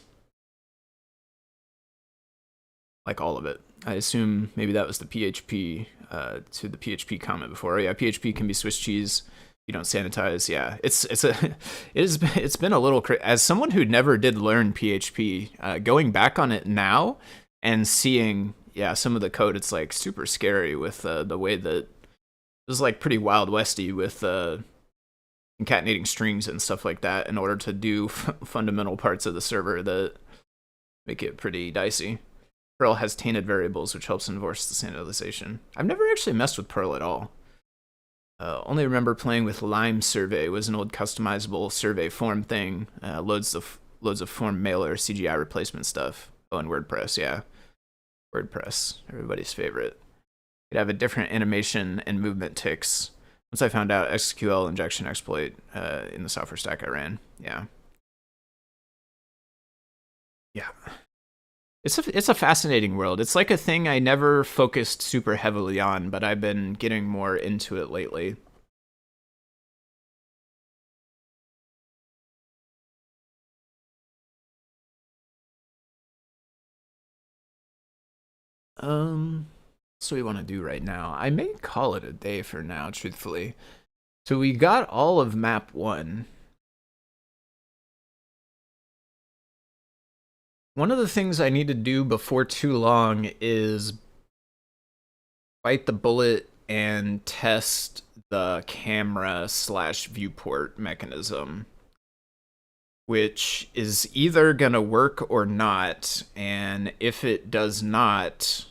Like all of it. I assume maybe that was the PHP to the PHP comment before. Yeah, PHP can be Swiss cheese. You don't sanitize. Yeah, it's been a little as someone who never did learn PHP. Going back on it now and seeing some of the code, it's like super scary with the way that it was like pretty Wild Westy with concatenating strings and stuff like that in order to do fundamental parts of the server that make it pretty dicey. Perl has tainted variables, which helps enforce the sanitization. I've never actually messed with Perl at all. Only remember playing with Lime Survey. It was an old customizable survey form thing. Loads of form mailer, CGI replacement stuff. Oh, and WordPress, yeah. WordPress, everybody's favorite. You'd have a different animation and movement ticks. Once I found out SQL injection exploit in the software stack I ran, yeah. Yeah. It's a fascinating world. It's like a thing I never focused super heavily on, but I've been getting more into it lately. That's what we want to do right now. I may call it a day for now, truthfully. So we got all of map 1. One of the things I need to do before too long is bite the bullet and test the camera / viewport mechanism, which is either gonna work or not. And if it does not,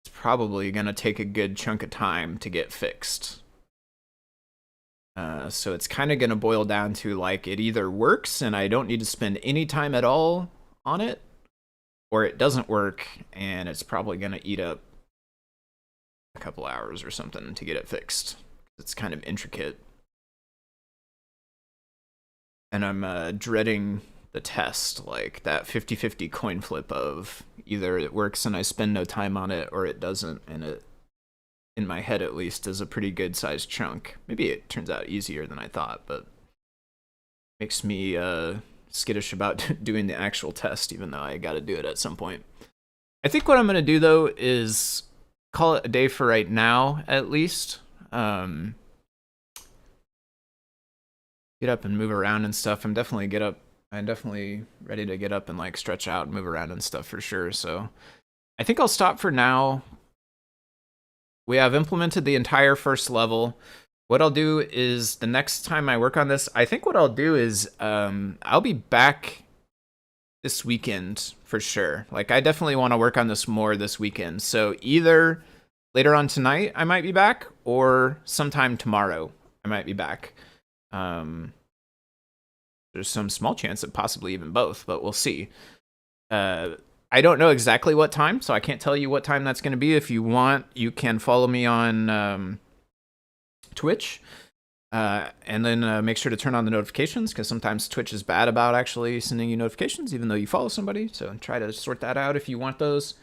it's probably gonna take a good chunk of time to get fixed. So it's kind of gonna boil down to like it either works and I don't need to spend any time at all on it, or it doesn't work and it's probably gonna eat up a couple hours or something to get it fixed. It's kind of intricate. And I'm dreading the test, like that 50-50 coin flip of either it works and I spend no time on it or it doesn't, and it, in my head at least, is a pretty good sized chunk. Maybe it turns out easier than I thought, but makes me skittish about doing the actual test, even though I gotta do it at some point. I think what I'm gonna do though is call it a day for right now, at least. Get up and move around and stuff. I'm definitely ready to get up and like stretch out and move around and stuff for sure. So I think I'll stop for now. we have implemented the entire first level. What I'll do is the next time I work on this, I think what I'll do is I'll be back this weekend for sure. Like, I definitely want to work on this more this weekend. So either later on tonight I might be back, or sometime tomorrow I might be back. There's some small chance of possibly even both, but we'll see. I don't know exactly what time, so I can't tell you what time that's going to be. If you want, you can follow me on Twitch, and then make sure to turn on the notifications, because sometimes Twitch is bad about actually sending you notifications, even though you follow somebody. So try to sort that out if you want those.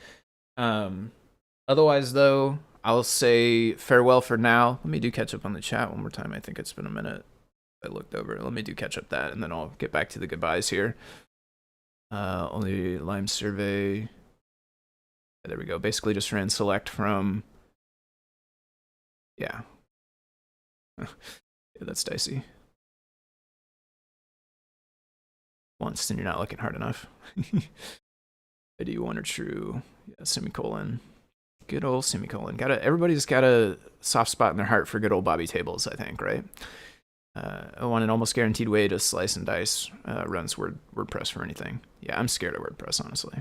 Otherwise, though, I'll say farewell for now. Let me do catch up on the chat one more time. I think it's been a minute. I looked over. Let me do catch up that, and then I'll get back to the goodbyes here. Only Lime survey. There we go. Basically just ran select from, yeah. Yeah, that's dicey. Once, then you're not looking hard enough. ID 1 or true. Yeah, semicolon. Good old semicolon. Everybody's got a soft spot in their heart for good old Bobby tables, I think, right? I want an almost guaranteed way to slice and dice runs WordPress for anything. Yeah, I'm scared of WordPress, honestly.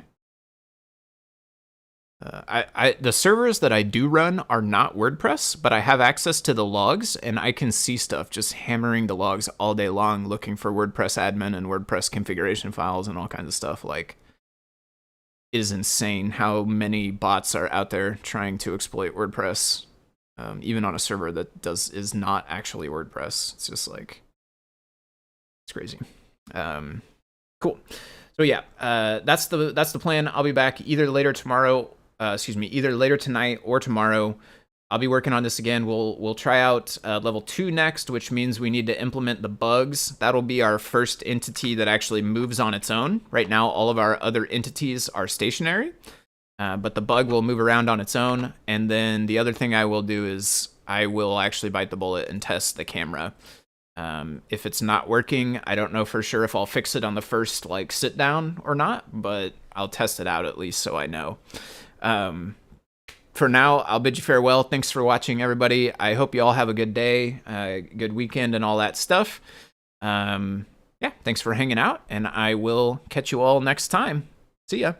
The servers that I do run are not WordPress, but I have access to the logs, and I can see stuff just hammering the logs all day long, looking for WordPress admin and WordPress configuration files and all kinds of stuff. Like, it is insane how many bots are out there trying to exploit WordPress. Even on a server that is not actually WordPress. It's just like, it's crazy. Cool. So yeah, that's the plan. I'll be back either later tonight or tomorrow. I'll be working on this again. We'll try out level 2 next, which means we need to implement the bugs. That'll be our first entity that actually moves on its own. Right now, all of our other entities are stationary. But the bug will move around on its own. And then the other thing I will do is I will actually bite the bullet and test the camera. If it's not working, I don't know for sure if I'll fix it on the first sit down or not, but I'll test it out at least so I know. For now, I'll bid you farewell. Thanks for watching, everybody. I hope you all have a good day, good weekend, and all that stuff. Yeah, thanks for hanging out, and I will catch you all next time. See ya.